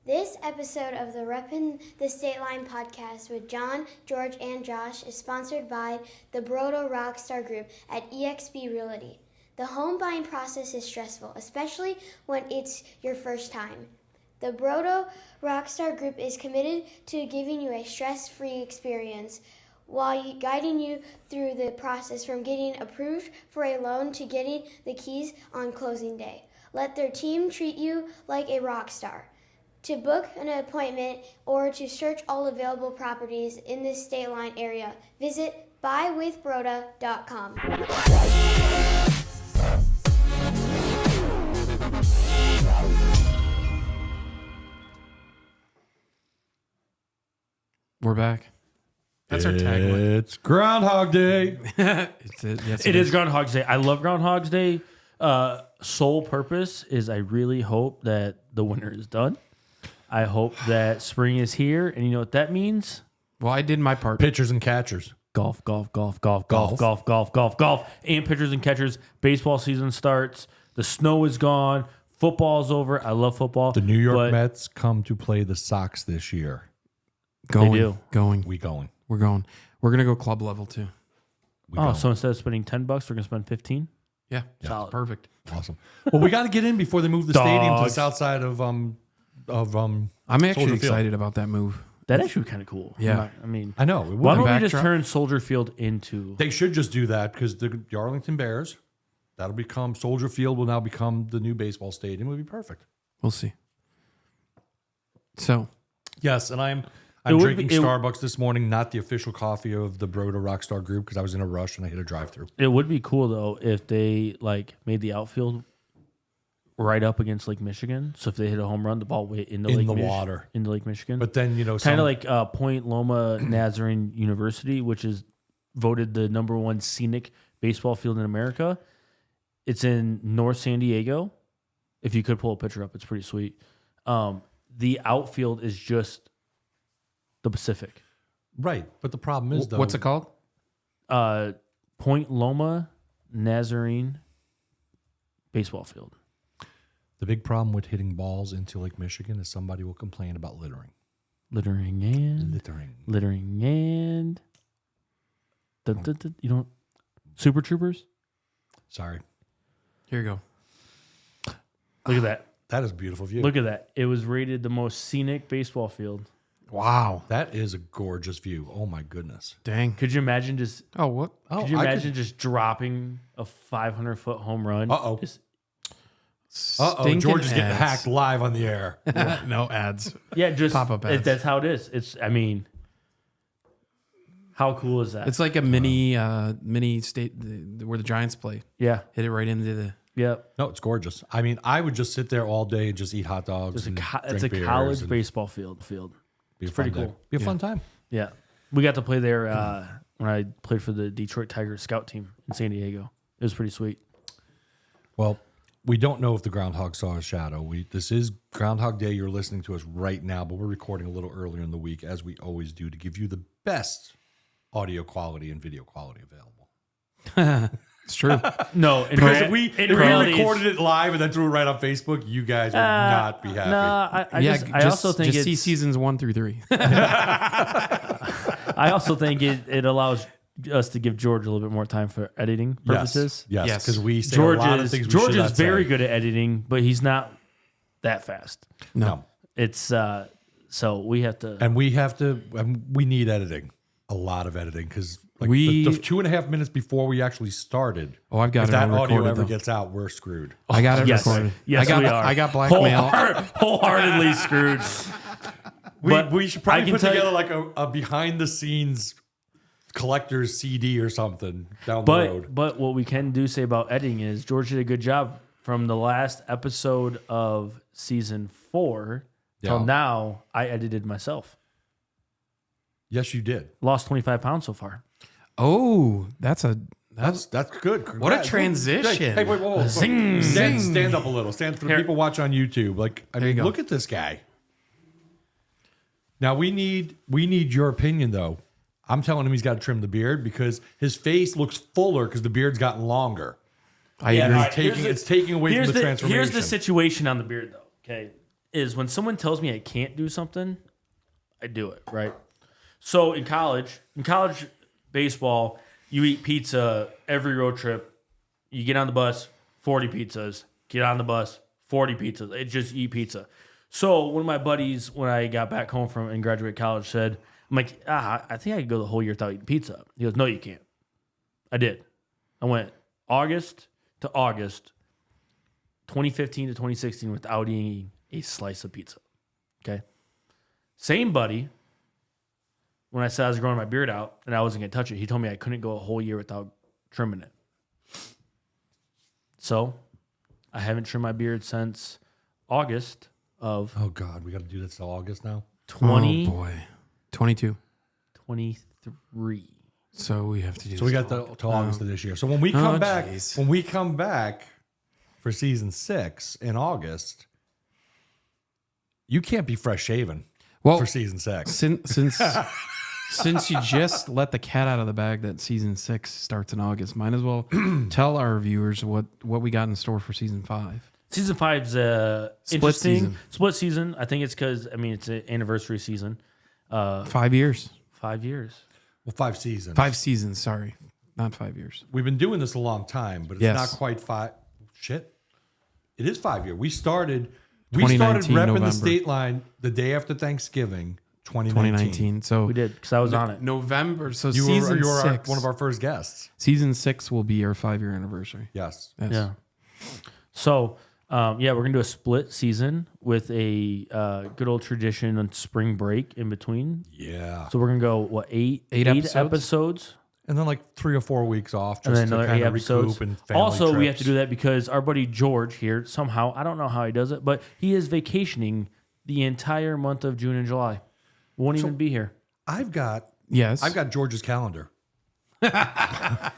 This episode of the Reppin The Stateline Podcast with John, George, and Josh is sponsored by the Brodo Rockstar Group at eXp Realty. The home buying process is stressful, especially when it's your first time. The Brodo Rockstar Group is committed to giving you a stress-free experience while guiding you through the process from getting approved for a loan to getting the keys on closing day. Let their team treat you like a rock star. To book an appointment or to search all available properties in the State Line area, visit buywithbroda.com. We're back. That's our tagline. It's Groundhog Day. It is Groundhog Day. I love Groundhog Day. Sole purpose is I really hope that the winter is done. I hope that spring is here, and you know what that means? Well, I did my part. Pitchers and catchers. Golf, and pitchers and catchers. Baseball season starts. The snow is gone. Football's over. I love football. The New York Mets come to play the Sox this year. They do. We're going. We're going to go club level too. So instead of spending $10, we're going to spend 15. Yeah, solid, perfect, awesome. Well, we got to get in before they move the stadium to the south side of I'm actually excited about that move. That actually kind of cool. Yeah, I know. Why don't we just turn Soldier Field into? They should just do that because the Arlington Bears, that'll become Soldier Field will now become the new baseball stadium. It would be perfect. We'll see. So, yes, and I'm drinking Starbucks this morning, not the official coffee of the Brodo Rockstar Group because I was in a rush and I hit a drive-thru. It would be cool though if they made the outfield right up against Lake Michigan. So if they hit a home run, the ball went into Lake Michigan. But then kind of like Point Loma Nazarene University, which is voted the #1 scenic baseball field in America. It's in North San Diego. If you could pull a picture up, it's pretty sweet. The outfield is just the Pacific. Right. But the problem is, though. What's it called? Point Loma Nazarene baseball field. The big problem with hitting balls into Lake Michigan is somebody will complain about littering. Littering and you don't Super Troopers? Sorry. Here you go. Look at that. That is a beautiful view. Look at that. It was rated the most scenic baseball field. Wow. That is a gorgeous view. Oh my goodness. Dang. Could you imagine just could you imagine just dropping a 500-foot home run? Uh-oh. George is getting hacked live on the air. No ads. Yeah, just pop-up ads. That's how it is. How cool is that? It's like a mini state where the Giants play. Yeah. Hit it right into the... Yep. No, it's gorgeous. I mean, I would just sit there all day and just eat hot dogs. It's a college baseball field. It's pretty cool. Be a fun time. Yeah. We got to play there when I played for the Detroit Tigers scout team in San Diego. It was pretty sweet. Well, we don't know if the groundhog saw a shadow. This is Groundhog Day. You're listening to us right now, but we're recording a little earlier in the week, as we always do, to give you the best audio quality and video quality available. It's true. No, because if we recorded it live and then threw it right on Facebook, you guys would not be happy. I also think just see seasons 1 through 3. I also think it allows us to give George a little bit more time for editing purposes. Yes, because we say a lot of things we George should is not very say. good at editing, but he's not that fast. No. It's so we have to, and we need editing, a lot of editing, because the 2.5 minutes before we actually started. Oh, I've got if it that audio recorded, ever though. gets out, we're screwed. I got it recorded. Yes, we are. I got blackmail. Wholeheartedly screwed. We should probably put together like a behind the scenes collector's CD or something down the road. But what we can say about editing is George did a good job from the last episode of season 4 till now. I edited myself. Yes, you did. Lost 25 pounds so far. Oh, that's good. Congrats. What a transition! Hey, wait, whoa. Stand up a little. Stand for the people watch on YouTube. Look at this guy. Now we need your opinion though. I'm telling him he's got to trim the beard because his face looks fuller because the beard's gotten longer. I agree. It's taking away from the transformation. Here's the situation on the beard though. Okay, is when someone tells me I can't do something, I do it, right? So in college baseball, you eat pizza every road trip. You get on the bus, 40 pizzas. Get on the bus, 40 pizzas. It just eat pizza. So one of my buddies, when I got back home from and graduated college, said, I'm like, I think I could go the whole year without eating pizza. He goes, no, you can't. I did. I went August to August, 2015 to 2016 without eating a slice of pizza. Okay. Same buddy, when I said I was growing my beard out and I wasn't going to touch it, he told me I couldn't go a whole year without trimming it. So I haven't trimmed my beard since August of Oh God, we got to do this till August now. 2023. Oh boy, 22. So we have to do. So we got till till August of this year. So when we come back, geez. for season 6 in August, you can't be fresh shaven well for season 6. Since you just let the cat out of the bag that season 6 starts in August, might as well tell our viewers what we got in store for season 5. Season 5's interesting. Split season. I think it's because, it's an anniversary season. 5 years. 5 years. Well, 5 seasons. 5 seasons, sorry. Not 5 years. We've been doing this a long time, but it's Yes. not quite 5. Shit. It is 5 years. We started 2019 repping November. the state line the day after Thanksgiving, 2019. So We did, because I was on it. November. So You season were 6. one of our first guests. Season 6 will be our 5-year anniversary. Yes. Yes. Yeah. So, we're going to do a split season with a good old tradition on spring break in between. Yeah. So we're going to go, eight episodes? episodes? And then like 3 or 4 weeks off And just then to another kind 8 of episodes. recoup and family Also, we have trips. to do that because our buddy George here, somehow, I don't know how he does it, but he is vacationing the entire month of June and July. Won't even be here. I've got George's calendar. That's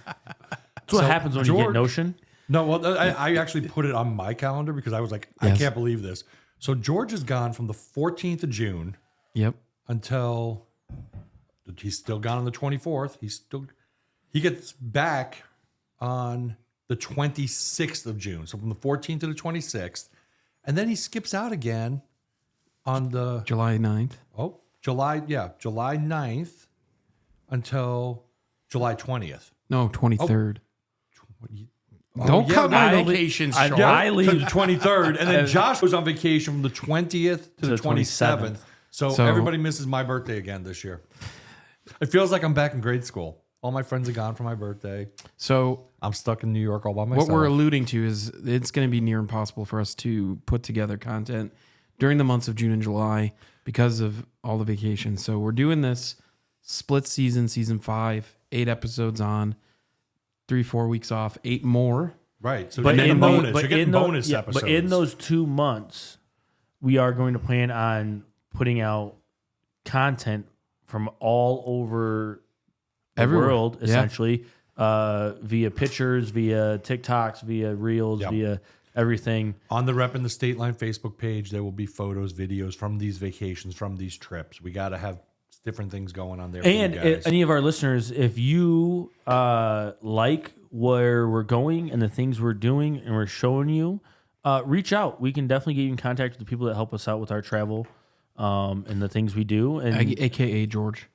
what happens when you get George- Notion. No, well, I actually put it on my calendar because I was like, I Yes. can't believe this. So George is gone from the 14th of June Yep. until he's still gone on the 24th. He gets back on the 26th of June. So from the 14th to the 26th. And then he skips out again on the July 9th. July 9th until July 20th. No, 23rd. Oh, Don't yeah, cut my no, vacations I- short. yeah. I leave the 23rd, and then Josh goes on vacation from the 20th to the 27th. So everybody misses my birthday again this year. It feels like I'm back in grade school. All my friends are gone for my birthday. So I'm stuck in New York all by myself. what we're alluding to is it's going to be near impossible for us to put together content during the months of June and July because of all the vacations. So we're doing this split season 5, 8 episodes on, 3-4 weeks off, 8 more. Right. So But you're getting in, bonus. but You're getting in bonus those, episodes. But in those 2 months, we are going to plan on putting out content from all over the Everywhere. world, Yeah. essentially, via pictures, via TikToks, via Reels, Yep. via everything. On the Reppin the Stateline Facebook page, there will be photos, videos from these vacations, from these trips. We got to have different things going on there. And for you guys. any of our listeners, if you like where we're going and the things we're doing and we're showing you, reach out. We can definitely get you in contact with the people that help us out with our travel and the things we do. And AKA George.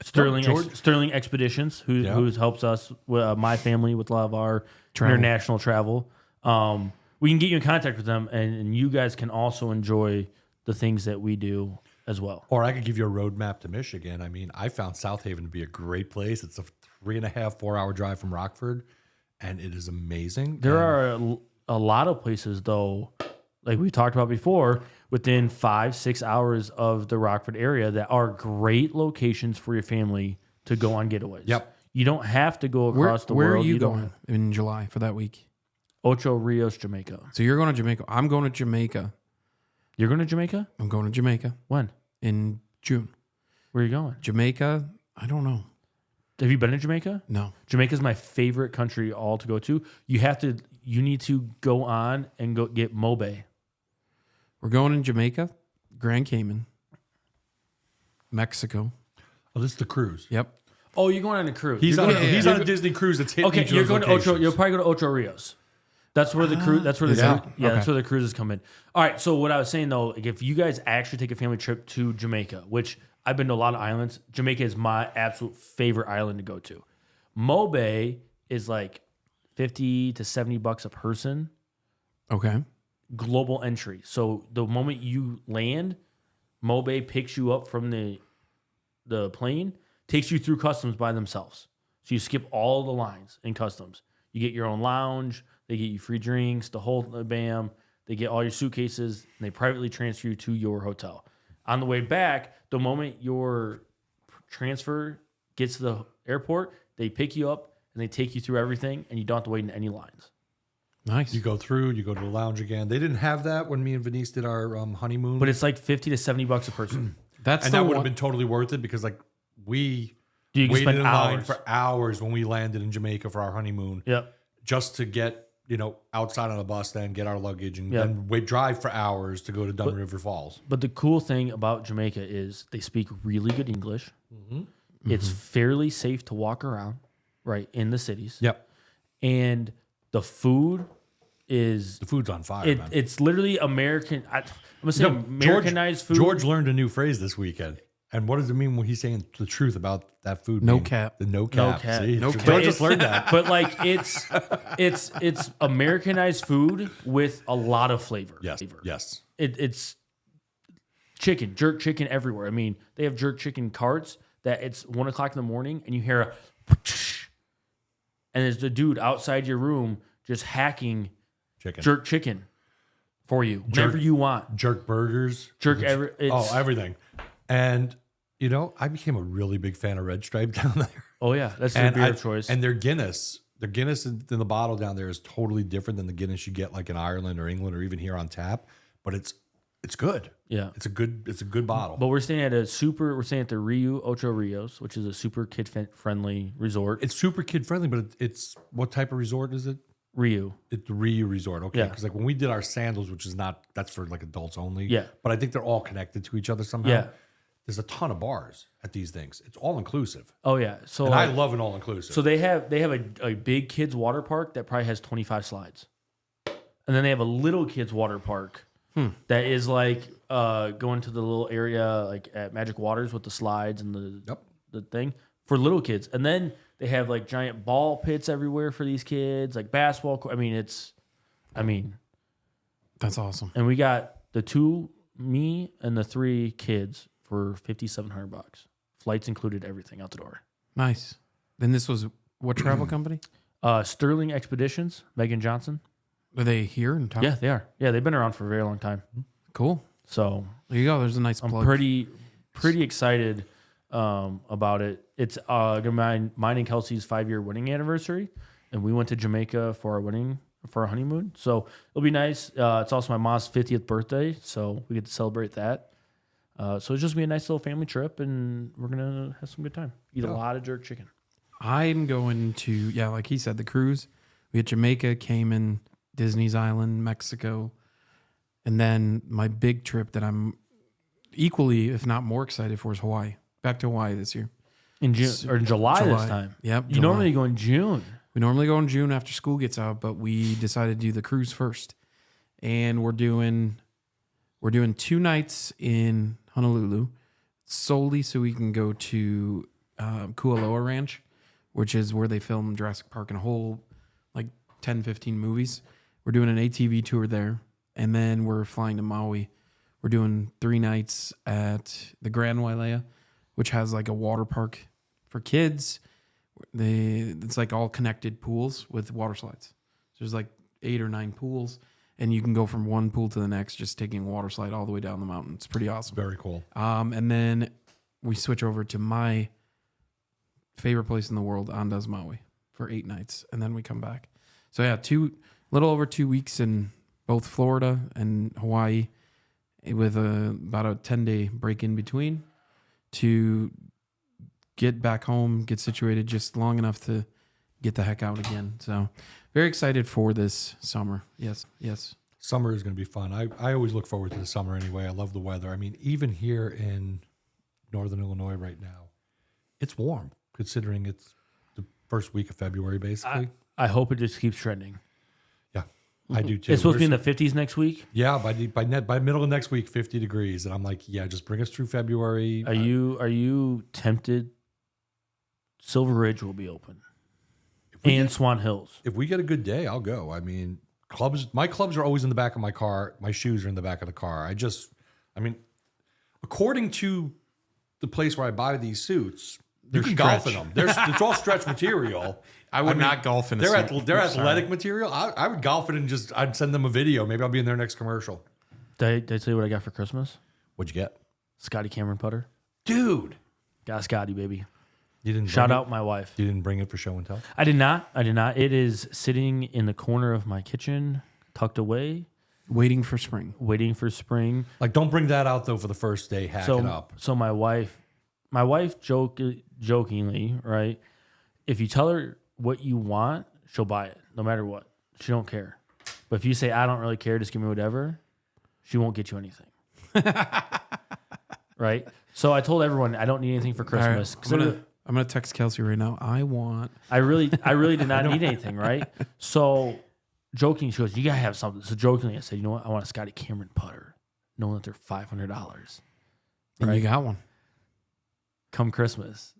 Sterling Expeditions, who helps us, my family, with a lot of our international travel. We can get you in contact with them, and you guys can also enjoy the things that we do as well. Or I could give you a roadmap to Michigan. I mean, I found South Haven to be a great place. It's a 3.5-4 hour drive from Rockford, and it is amazing. There are a lot of places, though, like we talked about before, within 5-6 hours of the Rockford area that are great locations for your family to go on getaways. Yep. You don't have to go across the Where world. are you don't- going in July for that week? Ocho Rios, Jamaica. So you're going to Jamaica. I'm going to Jamaica. You're going to Jamaica? I'm going to Jamaica When? in June. Where are you going? Jamaica, I don't know. Have you been to Jamaica? No. Jamaica's my favorite country all to go to. You need to go on and go get Mobe. We're going in Jamaica, Grand Cayman, Mexico. Oh, this is the cruise. Yep. Oh, you're going on a cruise. He's You're on, going- he's on a Disney cruise that's hitting Okay, each of you're those going to Ocho. locations. You'll probably go to Ocho Rios. That's where the cruise. That's where the Yeah. that's where the cruises come in. All right. So what I was saying though, like if you guys actually take a family trip to Jamaica, which I've been to a lot of islands, Jamaica is my absolute favorite island to go to. Mo Bay is like $50 to $70 a person. Okay. Global entry. So the moment you land, Mo Bay picks you up from the plane, takes you through customs by themselves. So you skip all the lines in customs. You get your own lounge. They get you free drinks, the whole bam. They get all your suitcases, and they privately transfer you to your hotel. On the way back, the moment your transfer gets to the airport, they pick you up, and they take you through everything, and you don't have to wait in any lines. Nice. You go through, you go to the lounge again. They didn't have that when me and Venice did our honeymoon. But it's like $50 to $70 a person. That's and the that would have one. been totally worth it because like we You can waited spend in line hours. for hours when we landed in Jamaica for our honeymoon Yep. just to get, outside on the bus, then get our luggage and Yep. then wait, drive for hours to go to Dunn River Falls. But the cool thing about Jamaica is they speak really good English. It's fairly safe to walk around, right, in the cities. Yep. And the food is The food's on fire, man. it's literally American. I'm gonna say No, Americanized food. George learned a new phrase this weekend. And what does it mean when he's saying the truth about that food? No being- cap. The no cap. cap. See, No George cap. just learned that. But like it's Americanized food with a lot of flavor. Yes. Yes. It's chicken, jerk chicken everywhere. I mean, they have jerk chicken carts that it's 1:00 in the morning and you hear a and there's the dude outside your room just hacking Chicken. jerk chicken for you whenever you want. Jerk burgers. Everything. And, I became a really big fan of Red Stripe down there. Oh yeah, that's their beer choice. And their Guinness in the bottle down there is totally different than the Guinness you get like in Ireland or England or even here on tap. But it's good. Yeah. It's a good bottle. But we're staying at the Rio Ocho Rios, which is a super kid friendly resort. It's super kid friendly, but it's what type of resort is it? Rio. It's the Rio Resort. Okay. Yeah. Because like when we did our sandals, which is that's for like adults only. Yeah. But I think they're all connected to each other somehow. Yeah. There's a ton of bars at these things. It's all inclusive. Oh yeah. So And I love an all inclusive. So they have a big kids water park that probably has 25 slides, and then they have a little kids water park that is like going to the little area like at Magic Waters with the slides and the thing for little kids, and then they have like giant ball pits everywhere for these kids, like basketball. That's awesome. And we got me and the 3 kids for $5,700. Flights included, everything out the door. Nice. Then this was what travel company? Sterling Expeditions, Megan Johnson. Are they here in town? Yeah, they are. Yeah, they've been around for a very long time. Cool. So There you go. There's a nice I'm plug. pretty excited about it. It's mine and Kelsey's 5-year wedding anniversary, and we went to Jamaica for our honeymoon. So it'll be nice. It's also my mom's 50th birthday, so we get to celebrate that. So it's just be a nice little family trip, and we're gonna have some good time. Eat a lot of jerk chicken. I'm going to, like he said, the cruise. We had Jamaica, Cayman, Disney's Island, Mexico. And then my big trip that I'm equally, if not more excited for is Hawaii. Back to Hawaii this year. In June or in July this time. Yep. You July. normally go in June. We normally go in June after school gets out, but we decided to do the cruise first. And we're doing 2 nights in Honolulu solely so we can go to Kualoa Ranch, which is where they filmed Jurassic Park and a whole like 10, 15 movies. We're doing an ATV tour there. And then we're flying to Maui. We're doing 3 nights at the Grand Wailea, which has like a water park for kids. It's like all connected pools with water slides. So there's like 8 or 9 pools, and you can go from one pool to the next, just taking a water slide all the way down the mountain. It's pretty awesome. Very cool. And then we switch over to my favorite place in the world, Andaz Maui, for 8 nights, and then we come back. So yeah, little over 2 weeks in both Florida and Hawaii, with about a 10-day break in between to get back home, get situated just long enough to get the heck out again. So very excited for this summer. Yes. Summer is going to be fun. I always look forward to the summer anyway. I love the weather. I mean, even here in Northern Illinois right now, it's warm considering it's the first week of February, basically. I hope it just keeps trending. Yeah. I do too. It's supposed to be in the 50s next week. Yeah, by middle of next week, 50 degrees, and I'm like, yeah, just bring us through February. Are you tempted? Silver Ridge will be open, and Swan Hills. If we get a good day, I'll go. I mean, my clubs are always in the back of my car. My shoes are in the back of the car. According to the place where I buy these suits, you can golf in them. It's all stretch material. I would not golf in a suit. They're athletic material. I would golf it and I'd send them a video. Maybe I'll be in their next commercial. Did I tell you what I got for Christmas? What'd you get? Scotty Cameron putter. Dude. Got Scotty, baby. You didn't Shout out my wife. You didn't bring it for show and tell? I did not. It is sitting in the corner of my kitchen, tucked away, Waiting for spring. Like, don't bring that out though for the first day. Hack it up. So my wife jokingly, right? If you tell her what you want, she'll buy it, no matter what. She don't care. But if you say, I don't really care, just give me whatever, she won't get you anything. Right? So I told everyone I don't need anything for Christmas. All right, I'm gonna text Kelsey right now. I really did not need anything, right? So joking, she goes, you gotta have something. So jokingly I said, you know what? I want a Scotty Cameron putter, knowing that they're $500. and you got one. Come Christmas,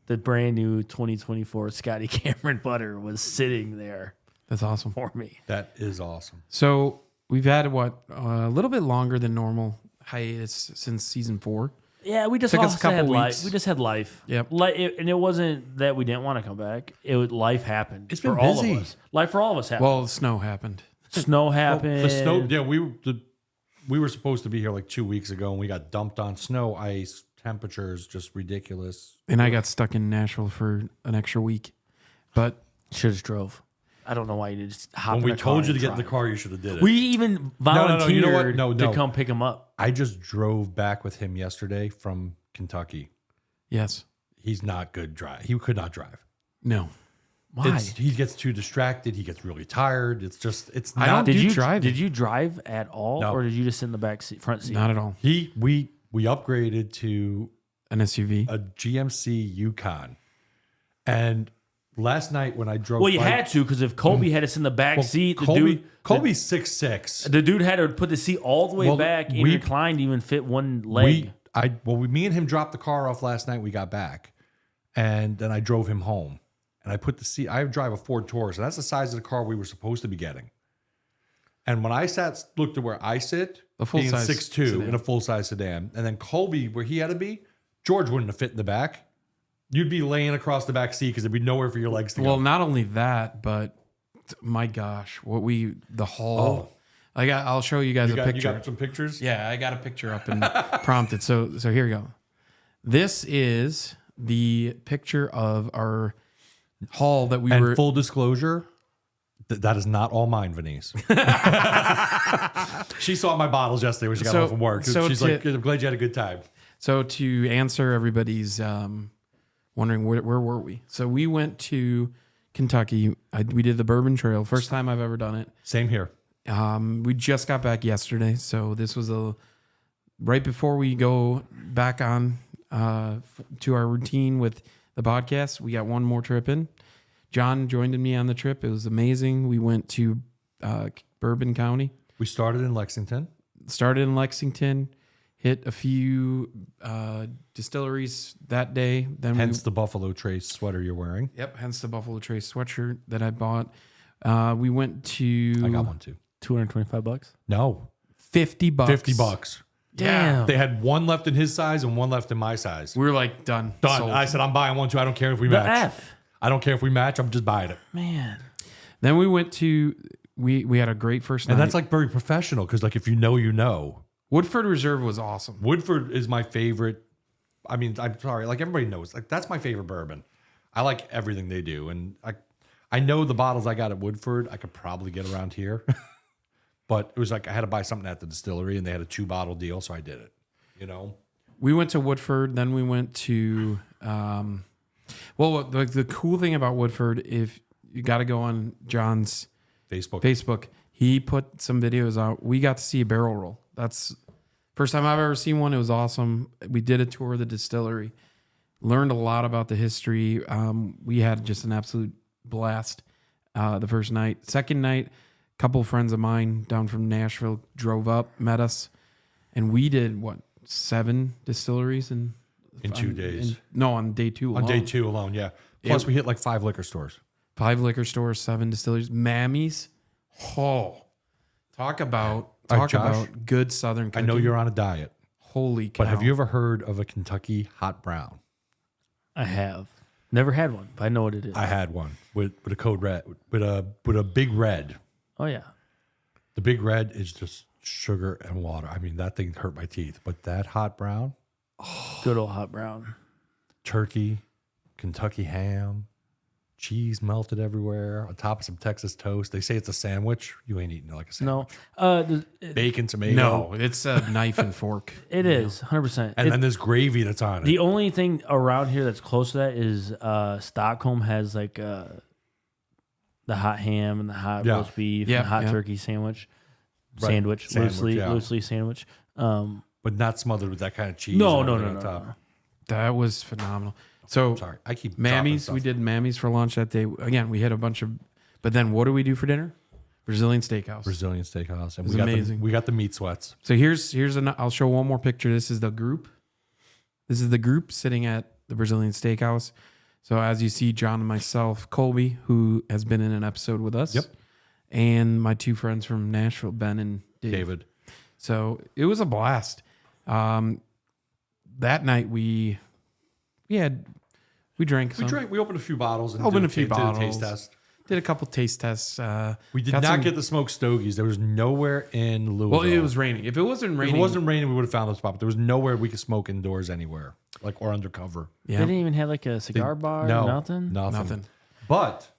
the brand new 2024 Scotty Cameron putter was sitting there That's awesome. for me. That is awesome. So we've had a little bit longer than normal hiatus since season 4. Yeah, we just Took us also a couple had life. weeks. We just had life. Yep. And it wasn't that we didn't want to come back. Life happened. It's been for all busy. of us. Life for all of us happened. Well, the snow happened. Snow happened. The snow. Yeah, we were supposed to be here like 2 weeks ago, and we got dumped on snow, ice, temperatures, just ridiculous. And I got stuck in Nashville for an extra week. But Should have drove. I don't know why you didn't just hop When in we a car told you to and get in the drive. car, you should have did it. We even volunteered You know what? No. to come pick him up. I just drove back with him yesterday from Kentucky. yes. He's not good drive. He could not drive. No. Why? He gets too distracted. He gets really tired. It's I not. don't- Did you driving. Did you drive at all, No. or did you just sit in the back seat, front seat? Not at all. We upgraded to An SUV. a GMC Yukon, and last night when I drove, Well, you had to, because if Colby had us in the back seat, Colby's 6'6". the dude had to put the seat all the way Well, back and we- reclined to even fit one leg. Me and him dropped the car off last night. We got back, and then I drove him home, and I put the seat. I drive a Ford Taurus, and that's the size of the car we were supposed to be getting. And when I looked at where I sit, The full being size 6'2" sedan. in a full size sedan, and then Colby where he had to be, George wouldn't have fit in the back. You'd be laying across the back seat because there'd be nowhere for your legs to Well, go. not only that, but my gosh, the haul. I'll show you guys a picture. You got some pictures? Yeah, I got a picture up and prompted. So here we go. This is the picture of our haul that we And were. full disclosure, that is not all mine, Venice. She saw my bottles yesterday when she got home from work. She's like, I'm glad you had a good time. So to answer everybody's wondering where were we? So we went to Kentucky. We did the Bourbon Trail. First time I've ever done it. Same here. We just got back yesterday, so this was right before we go back on to our routine with the podcast. We got one more trip in. John joined me on the trip. It was amazing. We went to Bourbon County. We started in Lexington. Started in Lexington, hit a few distilleries that day. Then Hence the Buffalo Trace sweater you're wearing. hence the Buffalo Trace sweatshirt that I bought. We went to I got one too. $225. No, $50. $50. Damn. They had one left in his size and one left in my size. We were like done. Sold. I said, I'm buying one too. I don't care if we The match. F. I don't care if we match. I'm just buying it. Man. Then we went to we had a great first night. And that's like very professional because like if you know, you know. Woodford Reserve was awesome. Woodford is my favorite. I mean, I'm sorry. Like everybody knows, like that's my favorite bourbon. I like everything they do. And I know the bottles I got at Woodford, I could probably get around here. But it was like I had to buy something at the distillery and they had a 2-bottle deal. So I did it, you know. We went to Woodford, then we went to the cool thing about Woodford, if you got to go on John's Facebook, he put some videos out. We got to see a barrel roll. That's first time I've ever seen one. It was awesome. We did a tour of the distillery, learned a lot about the history. We had just an absolute blast the first night. Second night, couple friends of mine down from Nashville drove up, met us, and we did 7 distilleries in 2 days. On day 2 alone. On day 2 alone, yeah. Plus, we hit like 5 liquor stores. 5 liquor stores, 7 distilleries, Mammy's. Oh, talk about Josh, good Southern cooking. I know you're on a diet, Holy cow! but have you ever heard of a Kentucky hot brown? I have never had one, but I know what it is. I had one with a code red, with a big red. Oh yeah, The big red is just sugar and water. I mean, that thing hurt my teeth. But that hot brown, good old hot brown. turkey, Kentucky ham, cheese melted everywhere on top of some Texas toast. They say it's a sandwich. You ain't eating it like a sandwich. No, Bacon, tomato. No, it's a knife and fork. it is 100%. And then there's gravy that's on it. The only thing around here that's close to that is Stockholm has like the hot ham and the hot roast beef and the hot turkey sandwich. Right. Sandwich, loosely sandwich. But not smothered with that kind of cheese. No. and everything on top. That was phenomenal. So Sorry, I keep Mammy's, dropping we stuff. did Mammy's for lunch that day. Again, we hit a bunch of, but then what do we do for dinner? Brazilian steakhouse. Brazilian steakhouse. And It's we got amazing. we got the meat sweats. So I'll show one more picture. This is the group. This is the group sitting at the Brazilian steakhouse. So as you see, John and myself, Colby, who has been in an episode with us. Yep. And my 2 friends from Nashville, Ben and David. So it was a blast. That night we drank some. We opened a few bottles and Opened did a few did a bottles. taste test. Did a couple taste tests. We did got not some- get the smoked stogies. There was nowhere in Louisville. Well, it was raining. If it wasn't If raining, it wasn't raining, we would have found a spot. But there was nowhere we could smoke indoors anywhere, like or undercover. They yeah, didn't even have like a cigar bar. No, Nothing. nothing. But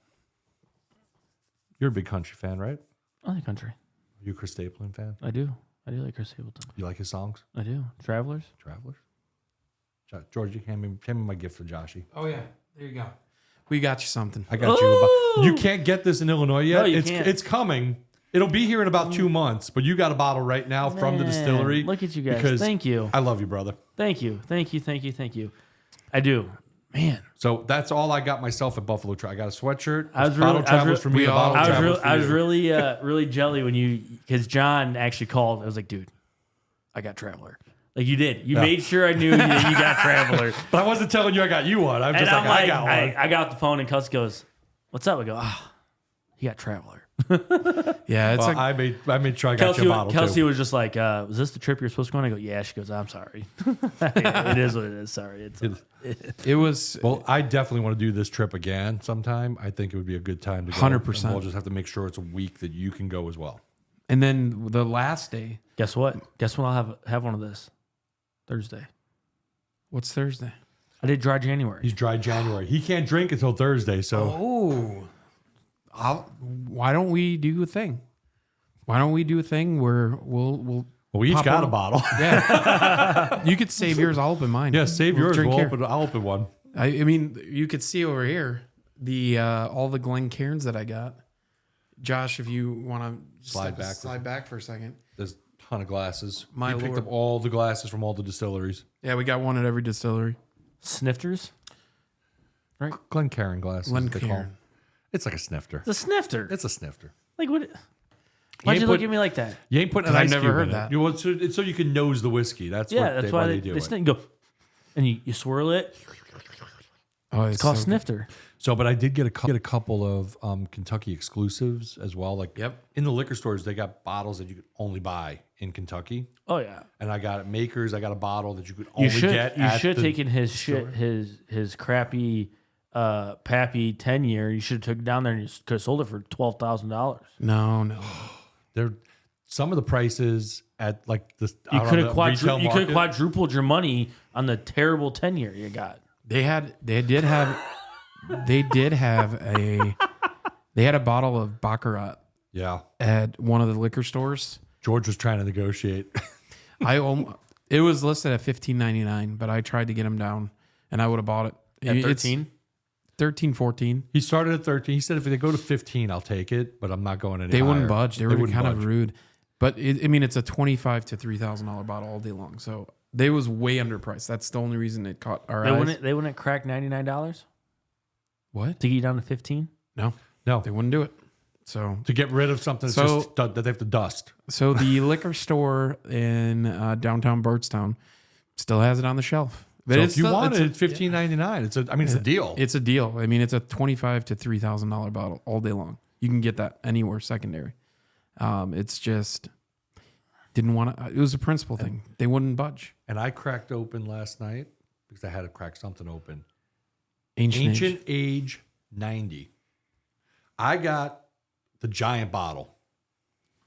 you're a big country fan, right? I like country. Are you a Chris Stapleton fan? I do like Chris Stapleton. You like his songs? I do. Travelers. Travelers. George, you hand me my gift for Joshy. Oh yeah, there you go. We got you something. I got you. You can't get this in Illinois yet. No, you it's can't. it's coming. It'll be here in about 2 months. But you got a bottle right now from the Man, distillery. Look at you guys. because Thank you. I love you, brother. Thank you. I do. Man. So that's all I got myself at Buffalo Travel. I got a sweatshirt. I was Bottle really- Travels for me. we a all- bottle I Travels was, for I was you. really, really jelly when because John actually called. I was like, dude, I got Traveler. Like you did. You made sure I knew that you got Traveler. But I wasn't telling you I got you one. I'm And just I'm like, like, I got one. I got off the phone and Cuss goes, what's up? I go, he got Traveler. Yeah, it's Well, like I made sure I got you a bottle Kelsey too. was just like, was this the trip you're supposed to go on? I go, yeah. She goes, I'm sorry. It is what it is. Sorry. it was. Well, I definitely want to do this trip again sometime. I think it would be a good time to go. 100%. And we'll just have to make sure it's a week that you can go as well. And then the last day. Guess what? Guess when I'll have one of this? Thursday. What's Thursday? I did dry January. He's dry January. He can't drink until Thursday. So Why don't we do a thing? Why don't we do a thing where we'll we each pop got one- a bottle. Yeah. You could save yours. I'll open mine. Yeah, save We'll yours. drink here. I'll open one. I mean, you could see over here the all the Glencairns that I got. Josh, if you want to slide back for a second. There's a ton of glasses. My We picked lord. up all the glasses from all the distilleries. Yeah, we got one at every distillery. Snifters? Glencairn glasses. they call Glencairn. them. It's like a snifter. It's a snifter. It's a snifter. Like what? Why'd ain't you look put- at me like that? You ain't putting an 'Cause I've ice never cube heard in that. it. It's so you can nose the whiskey. That's Yeah, what that's why they do they it. snip, go, and you swirl it. Oh, It's called snifter. So, but I did get a couple of Kentucky exclusives as well. Like, Yep. in the liquor stores, they got bottles that you could only buy in Kentucky. Oh yeah. And I got at Makers. I got a bottle that you could You only should get. you at should the taken his store. shit his crappy Pappy 10-year. You should have took it down there and you could have sold it for $12,000. No. They're some of the prices at like the You could have retail you could have market. quadrupled your money on the terrible 10-year you got. They did have a bottle of Baccarat Yeah, at one of the liquor stores. George was trying to negotiate. It was listed at $15.99, but I tried to get him down, and I would have bought it. At It's 13? 13, 14. He started at 13. He said if they go to 15, I'll take it, but I'm not going any They wouldn't higher. budge. They were wouldn't kind of budge. rude. But it's a $2,500 to $3,000 bottle all day long. So they was way underpriced. That's the only reason it caught our eyes. They wouldn't crack $99 What? to get you down to 15? No, No, they wouldn't do it. So to get rid of something that they have to dust. So the liquor store in downtown Bardstown still has it on the shelf. But So it's if you still, want it's it, it's $15.99. It's a deal. It's a deal. I mean, it's a $2,500 to $3,000 bottle all day long. You can get that anywhere secondary. It's just didn't want to. It was a principle thing. They wouldn't budge. And I cracked open last night because I had to crack something open. Ancient Age 90. I got the giant bottle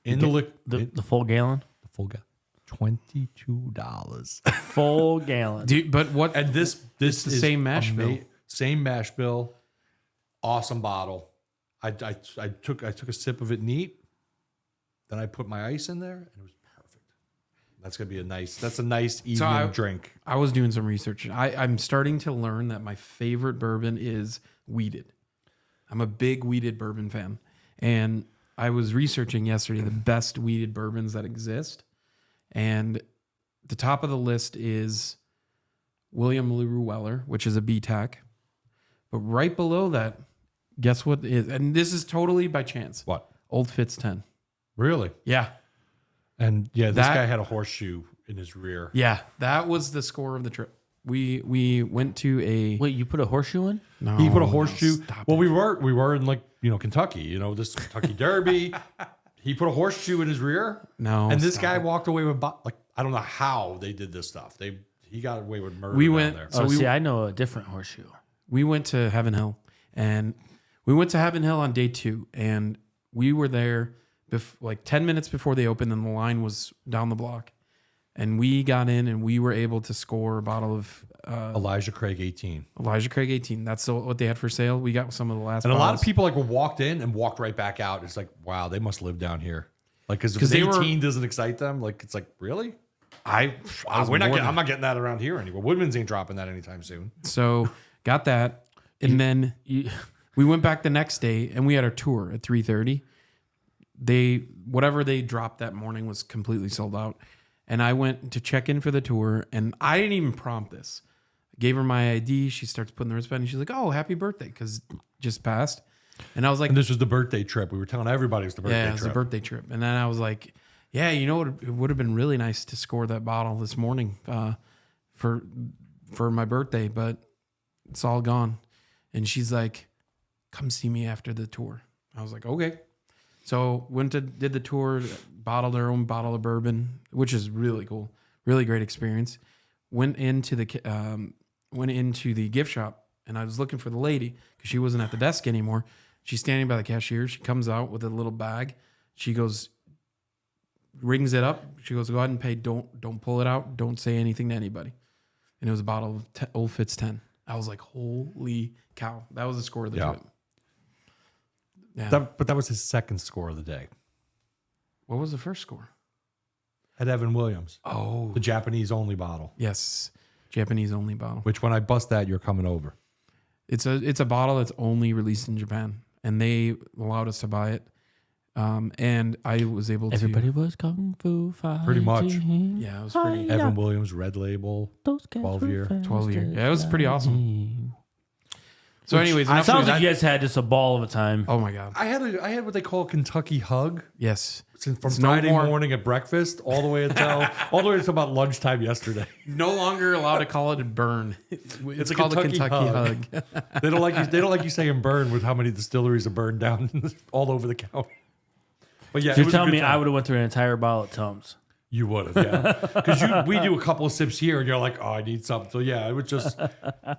in the full gallon. The full gallon. $22. Full gallon. Dude, but what? And this It's the is same mash bill. Same mash bill. Awesome bottle. I took a sip of it neat. Then I put my ice in there, and it was perfect. That's gonna be a nice evening drink. I was doing some research. I'm starting to learn that my favorite bourbon is wheated. I'm a big wheated bourbon fan, and I was researching yesterday the best wheated bourbons that exist, and the top of the list is William LaRue Weller, which is a BTAC. But right below that, guess what is? And this is totally by chance. What? Old Fitz 10. Really? Yeah. And this guy had a horseshoe in his rear. Yeah. That was the score of the trip. We went to a... Wait, you put a horseshoe in? No. He put a horseshoe. Stop Well, it. we were in Kentucky, this Kentucky Derby. He put a horseshoe in his rear. No. And this stop guy it. walked away with I don't know how they did this stuff. He got away with murder. We down went- there. So Oh, we- see, I know a different horseshoe. We went to Heaven Hill, and we went to Heaven Hill on day 2, and we were there 10 minutes before they opened, and the line was down the block. And we got in, and we were able to score a bottle of Elijah Craig 18. Elijah Craig 18. That's what they had for sale. We got some of the last And a lot of bottles. people walked in and walked right back out. It's like, wow, they must live down here. Because if 'Cause they 18 were- doesn't excite them, it's like, really? I was I'm more not getting that around here anymore. Woodman's ain't dropping that anytime soon. So got that, and then we went back the next day, and we had our tour at 3:30. Whatever they dropped that morning was completely sold out, and I went to check in for the tour, and I didn't even prompt this. I gave her my ID. She starts putting the wristband, and she's like, "Oh, happy birthday!" Because just passed, and I was like, And this was the birthday trip. We were telling everybody it was the birthday "Yeah, it was trip. a birthday trip." And then I was like, "Yeah, you know what? It would have been really nice to score that bottle this morning for my birthday, but it's all gone." And she's like, "Come see me after the tour." I was like, "Okay." So did the tour, bottled our own bottle of bourbon, which is really cool, really great experience. Went into the gift shop, and I was looking for the lady because she wasn't at the desk anymore. She's standing by the cashier. She comes out with a little bag. She goes, rings it up. She goes, "Go ahead and pay. Don't pull it out. Don't say anything to anybody." And it was a bottle of Old Fitz 10. I was like, holy cow. That was the score of the trip. Yeah. But that was his second score of the day. What was the first score? At Evan Williams. Oh, The Japanese only bottle. yes. Japanese only bottle. Which when I bust that, you're coming over. It's a bottle that's only released in Japan, and they allowed us to buy it. And I was able to. Everybody was kung fu fighting. Pretty much. Yeah, it was pretty. Yeah. Evan Williams, Red Label. Those guys 12 were year. fast 12 year. as Yeah, it was pretty awesome. lightning. So, anyways, It enough sounds of like that. you guys had just a ball of a time. Oh my god. I had what they call a Kentucky hug. Yes. From It's no Friday more- morning at breakfast all the way until about lunchtime yesterday. No longer allowed to call it a burn. It's a called Kentucky a Kentucky hug. hug. They don't like you saying burn with how many distilleries are burned down all over the county. But yeah, So it you're was a telling good me time. I would have went through an entire bottle at Tums. You would have, yeah. Because we do a couple of sips here, and you're like, "Oh, I need something." So yeah, it was just,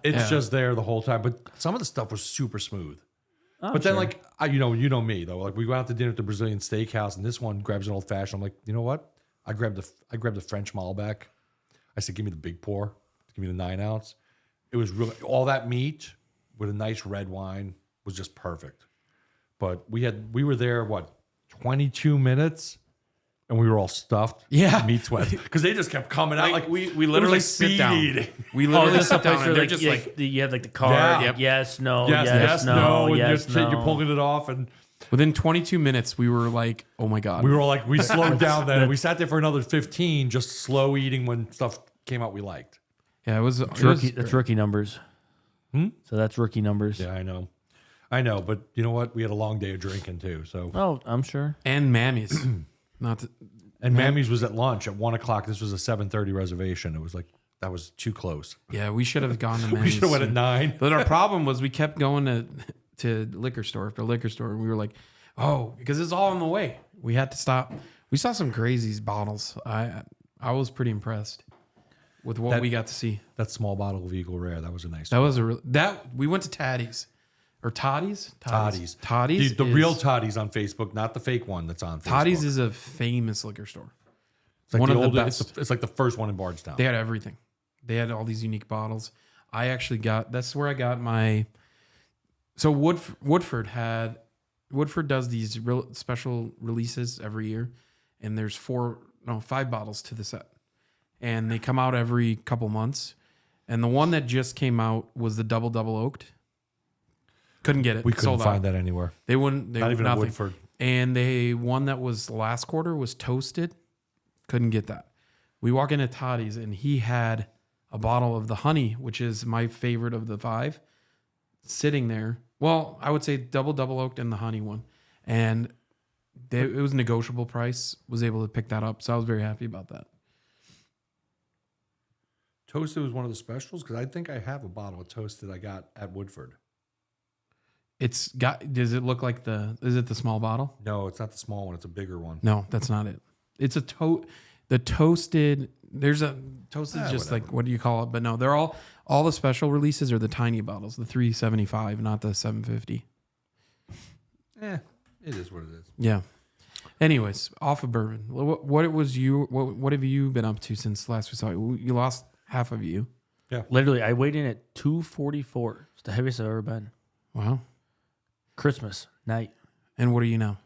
just there the whole time. But some of the stuff was super smooth. But then, you know me though. Like we go out to dinner at the Brazilian Steakhouse, and this one grabs an old fashioned. I'm like, you know what? I grabbed the French Malbec. I said, give me the big pour. Give me the 9 ounce. It was really all that meat with a nice red wine was just perfect. But we were there 22 minutes. And we were all stuffed. Yeah. Meat sweat. Because they just kept coming out. Like we it was literally like sit speed down. eating. We Oh, literally this is a sit place down, where and they're just like you have the card. Yeah. Yep. Yes, no, Yes, no. And yes, no. you're pulling it off. And within 22 minutes, we were like, "Oh my god!" we were all like, we slowed down then. We sat there for another 15, just slow eating when stuff came out we liked. Yeah, it was That's rookie numbers. So that's rookie numbers. Yeah, I know. I know, but you know what? We had a long day of drinking too. So Oh, I'm sure. And Mammy's. Not to, and Mammy's was at lunch at 1:00. This was a 7:30 reservation. It was like that was too close. yeah, we should have gone to We Mammy's. should have went at 9. But our problem was we kept going to liquor store after liquor store, and we were like, oh, because it's all on the way. We had to stop. We saw some crazy bottles. I was pretty impressed with what we got to see. That small bottle of Eagle Rare, that was a nice. That was we went to Taddy's or Toddy's. Toddy's. The real Toddy's on Facebook, not the fake one that's on Facebook. Toddy's is a famous liquor store. It's like one of the oldest, best. It's like the first one in Bardstown. They had everything. They had all these unique bottles. I actually that's where I got my. So Woodford does these real special releases every year, and there's 5 bottles to the set, and they come out every couple months. And the one that just came out was the double oaked. Couldn't get it. We couldn't Sold find out. that anywhere. They wouldn't. Not even at Woodford. And one that was last quarter was toasted. Couldn't get that. We walk into Toddy's and he had a bottle of the honey, which is my favorite of the 5, sitting there. Well, I would say double oaked and the honey one. And it was negotiable price. Was able to pick that up. So I was very happy about that. Toasted was one of the specials because I think I have a bottle of Toasted I got at Woodford. Does it look like is it the small bottle? No, it's not the small one. It's a bigger one. No, that's not it. It's the toasted. There's a toasted, just whatever. like, what do you call it? But no, they're all the special releases are the tiny bottles, the 375, not the 750. It is what it is. Yeah. Anyways, off of bourbon. What have you been up to since last we saw you? You lost half of you. Yeah. Literally, I weighed in at 244. It's the heaviest I've ever been. Wow. Christmas night, And what are you now?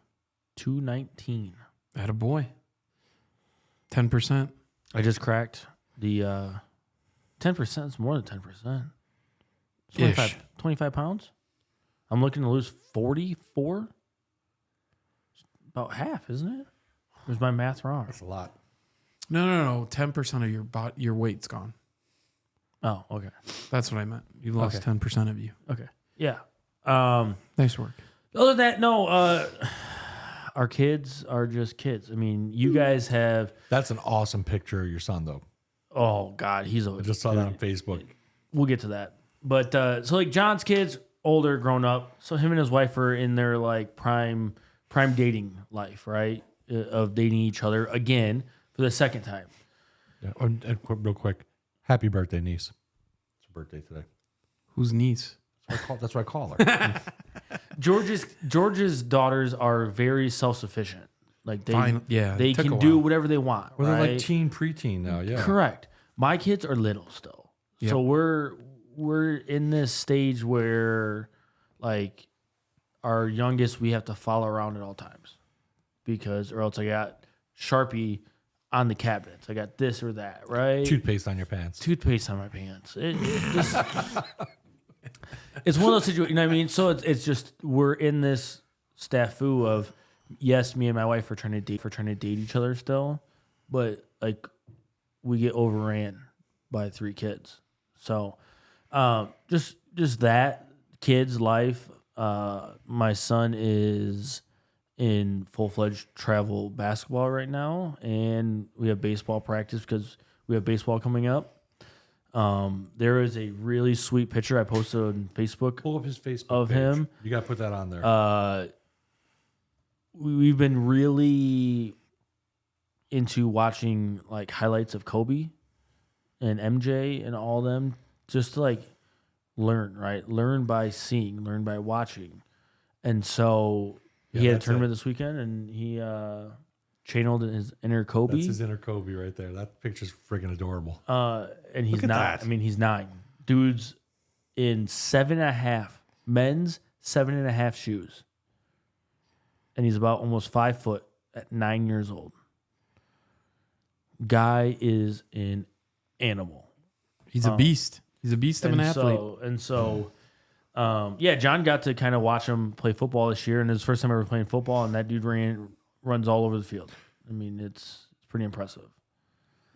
219. Atta boy. 10%. I just cracked the 10%. It's more than 10%. It's 25 pounds. I'm looking to lose 44. About half, isn't it? Or is my math wrong? That's a lot. No. 10% of your weight's gone. Oh, okay. That's what I meant. You lost Okay. 10% of you. Okay. Yeah. Nice work. Other than that, no. Our kids are just kids. I mean, you guys have. That's an awesome picture of your son, though. Oh God, he's a. I just saw that on Facebook. We'll get to that. But so like John's kids, older, grown up. So him and his wife are in their like prime dating life, right? Of dating each other again for the second time. Yeah. And real quick, happy birthday, niece. It's her birthday today. Whose niece? That's what I call her. George's daughters are very self-sufficient. Like they it took a can do while. whatever they want. Well, right? they're like preteen now. Yeah. Correct. My kids are little still. Yep. So we're in this stage where like our youngest we have to follow around at all times. Because or else I got Sharpie on the cabinets. I got this or that, right? Toothpaste on your pants. Toothpaste on my pants. It just it's one of those situations, you know what I mean? So it's just we're in this snafu of yes, me and my wife are trying to date each other still, but like we get overran by 3 kids. So just that kids life. My son is in full-fledged travel basketball right now, and we have baseball practice because we have baseball coming up. There is a really sweet picture I posted on Facebook. Pull up his Facebook of page. him. You got to put that on there. We've been really into watching like highlights of Kobe and MJ and all them just to like learn, right? Learn by seeing, learn by watching. And so he had a tournament this weekend and he channeled his inner Kobe. That's his inner Kobe right there. That picture's freaking adorable. And he's Look at not. that. I mean, he's 9. Dude's in 7.5 men's 7.5 shoes, and he's about almost 5 foot at 9 years old. Guy is an animal. He's a beast. He's a beast of an athlete. Yeah, John got to kind of watch him play football this year, and it was his first time ever playing football, and that dude runs all over the field. I mean, it's pretty impressive.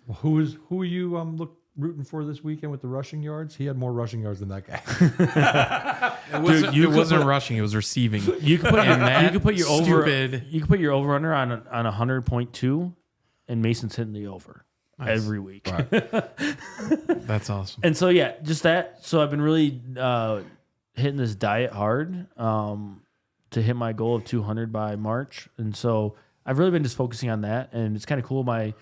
Well, who are you rooting for this weekend with the rushing yards? He had more rushing yards than that guy. It wasn't rushing. It was receiving. You could put And you could put your over. stupid- You could put your over under on 100.2, and Mason's hitting the over every week. Right. That's awesome. And so yeah, just that. So I've been really hitting this diet hard to hit my goal of 200 by March, and so I've really been just focusing on that, and it's kind of cool. My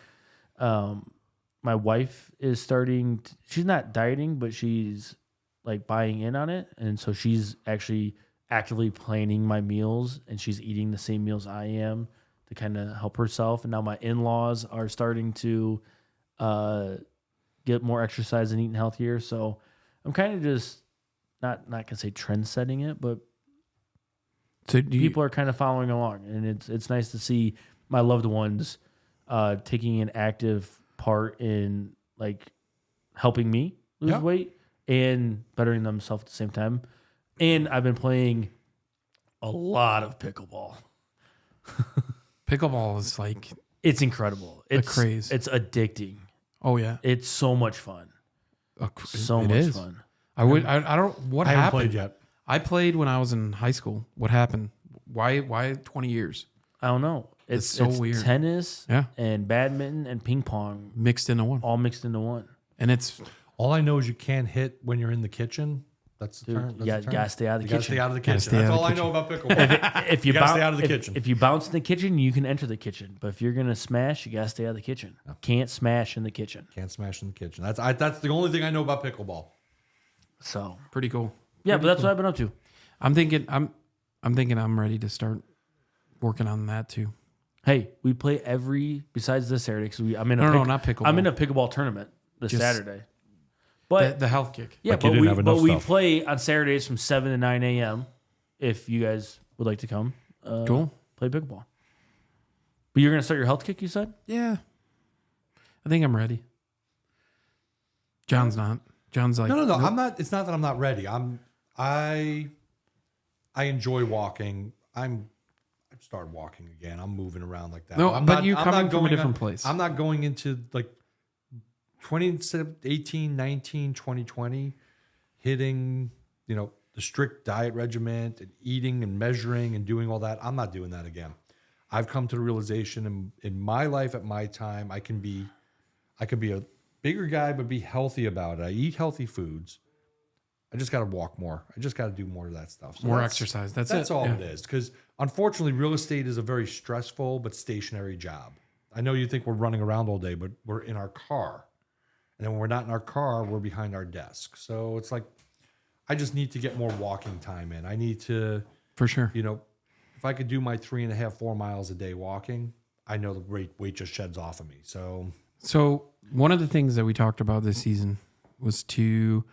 wife is starting. She's not dieting, but she's like buying in on it, and so she's actually actively planning my meals, and she's eating the same meals I am to kind of help herself. And now my in-laws are starting to get more exercise and eating healthier. So I'm kind of just not gonna say trend setting it, but So people are kind of following along, and it's nice to see my loved ones taking an active part in like helping me lose weight and bettering themselves at the same time. And I've been playing a lot of pickleball. Pickleball is like, It's incredible. It's craze. It's addicting. oh yeah, It's so much fun. So it much is. fun. I don't. What I haven't happened? played yet. I played when I was in high school. What happened? Why 20 years I don't know. It's so weird. Tennis Yeah. and badminton and ping pong mixed into one? all mixed into one. And it's All I know is you can't hit when you're in the kitchen. That's the Dude, term. That's you the term. gotta stay out of the You gotta kitchen. stay out of the Gotta kitchen. stay That's out of all the I know about pickleball. If you, You gotta bounce, stay out of the kitchen. If you bounce in the kitchen, you can enter the kitchen. But if you're gonna smash, you gotta stay out of the kitchen. Can't smash in the kitchen. Can't smash in the kitchen. That's the only thing I know about pickleball. So pretty cool. yeah, but that's what I've been up to. I'm thinking I'm ready to start working on that too. Hey, we play besides this Saturday because I'm in a No, not pickleball. I'm in a pickleball tournament this Just Saturday. But The health kick. yeah, Like you but didn't we have enough but we stuff. play on Saturdays from 7 to 9 a.m. If you guys would like to come, Cool. play pickleball. But you're gonna start your health kick, you said? Yeah. I think I'm ready. John's not. John's like, No. nope. I'm not. It's not that I'm not ready. I enjoy walking. I've started walking again. I'm moving around like that. No, I'm but not, you're I'm coming not from a going different on- place. I'm not going into like 2018, 19, 2020, hitting, the strict diet regimen and eating and measuring and doing all that. I'm not doing that again. I've come to the realization in my life at my time, I could be a bigger guy, but be healthy about it. I eat healthy foods. I just got to walk more. I just got to do more of that stuff. So More that's- exercise. That's That's it. all Yeah. it is. Because unfortunately, real estate is a very stressful but stationary job. I know you think we're running around all day, but we're in our car. And then when we're not in our car, we're behind our desk. So it's like, I just need to get more walking time in. I need to, For sure. if I could do my 3.5, 4 miles a day walking, I know the weight just sheds off of me. So One of the things that we talked about this season was to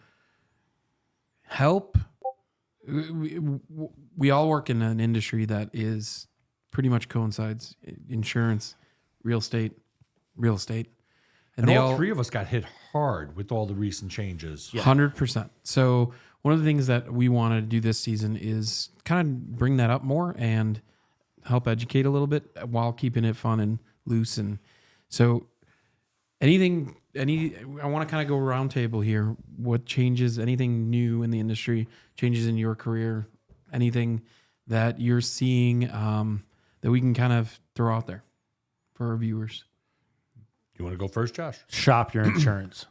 help. We all work in an industry that is pretty much coincides insurance, real estate, and all three of us got hit hard with all the recent changes. 100%. So one of the things that we wanted to do this season is kind of bring that up more and help educate a little bit while keeping it fun and loose. And so I want to kind of go round table here. What changes, anything new in the industry, changes in your career, anything that you're seeing that we can kind of throw out there for our viewers? You want to go first, Josh? Shop your insurance.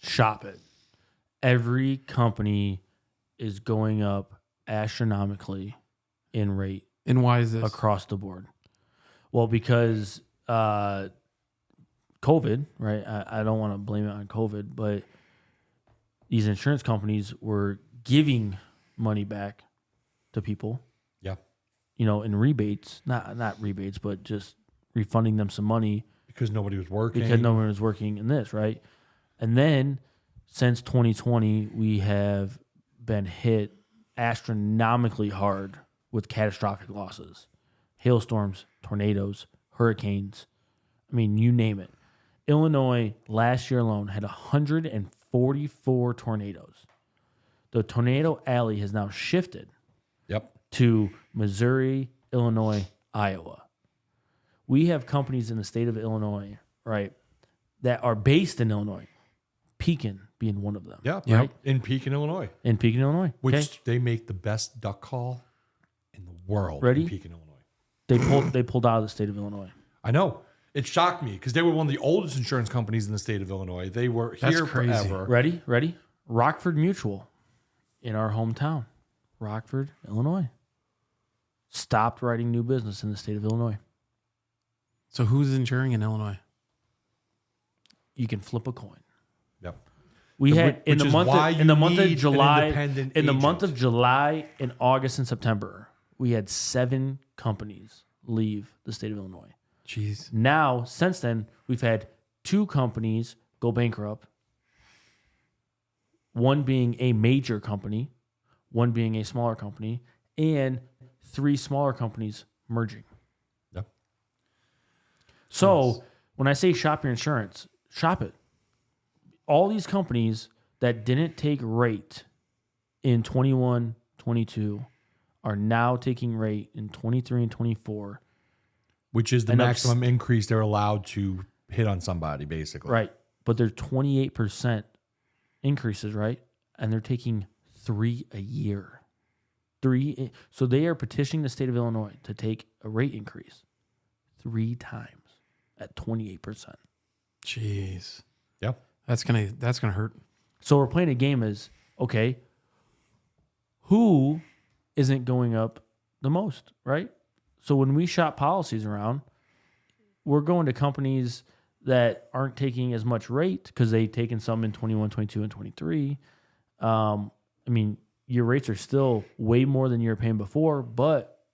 Shop it. Every company is going up astronomically in rate And why is this? across the board. Well, because COVID, right? I don't want to blame it on COVID, but these insurance companies were giving money back to people, Yeah. in rebates, not rebates, but just refunding them some money Because nobody was working. because no one was working in this, right? And then since 2020, we have been hit astronomically hard with catastrophic losses. Hailstorms, tornadoes, hurricanes. I mean, you name it. Illinois last year alone had 144 tornadoes. The tornado alley has now shifted Yep. to Missouri, Illinois, Iowa. We have companies in the state of Illinois, right, that are based in Illinois, Pekin being one of them. Yeah, Yep. right. In Pekin, Illinois. In Pekin, Illinois. Which Okay. they make the best duck call in the world. Ready? In Pekin, Illinois. They pulled out of the state of Illinois. I know. It shocked me because they were one of the oldest insurance companies in the state of Illinois. They were That's here crazy. forever. Ready? Rockford Mutual in our hometown, Rockford, Illinois, stopped writing new business in the state of Illinois. So who's insuring in Illinois? You can flip a coin. Yep. We had Which in the is month why of, in you the month of need an July independent in the month of agent. July and August and September, we had 7 companies leave the state of Illinois. Jeez. Now, since then, we've had 2 companies go bankrupt. One being a major company, one being a smaller company, and 3 smaller companies merging. Yep. So when I say shop your insurance, shop it. All these companies that didn't take rate in 21, 22 are now taking rate in 23 and 24. Which is the And maximum increase they're allowed to hit on somebody, basically. Right. But they're 28% increases, right? And they're taking 3 a year. 3. So they are petitioning the state of Illinois to take a rate increase 3 times at 28%. Jeez. Yep. That's gonna hurt. So we're playing a game as, okay, who isn't going up the most, right? So when we shop policies around, we're going to companies that aren't taking as much rate because they've taken some in 21, 22, and 23. I mean, your rates are still way more than you were paying before, but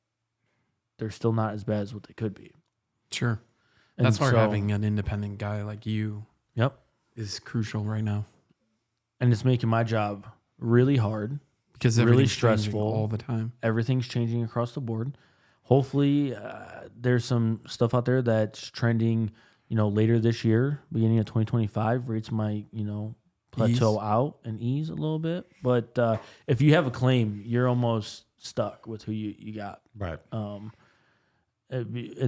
they're still not as bad as what they could be. Sure. And That's why so- having an independent guy like you Yep. is crucial right now And it's making my job really hard. because Really everything's changing stressful. all the time. Everything's changing across the board. Hopefully, there's some stuff out there that's trending, later this year, beginning of 2025. Rates might, plateau out and ease a little bit. But if you have a claim, you're almost stuck with who you got. Right. And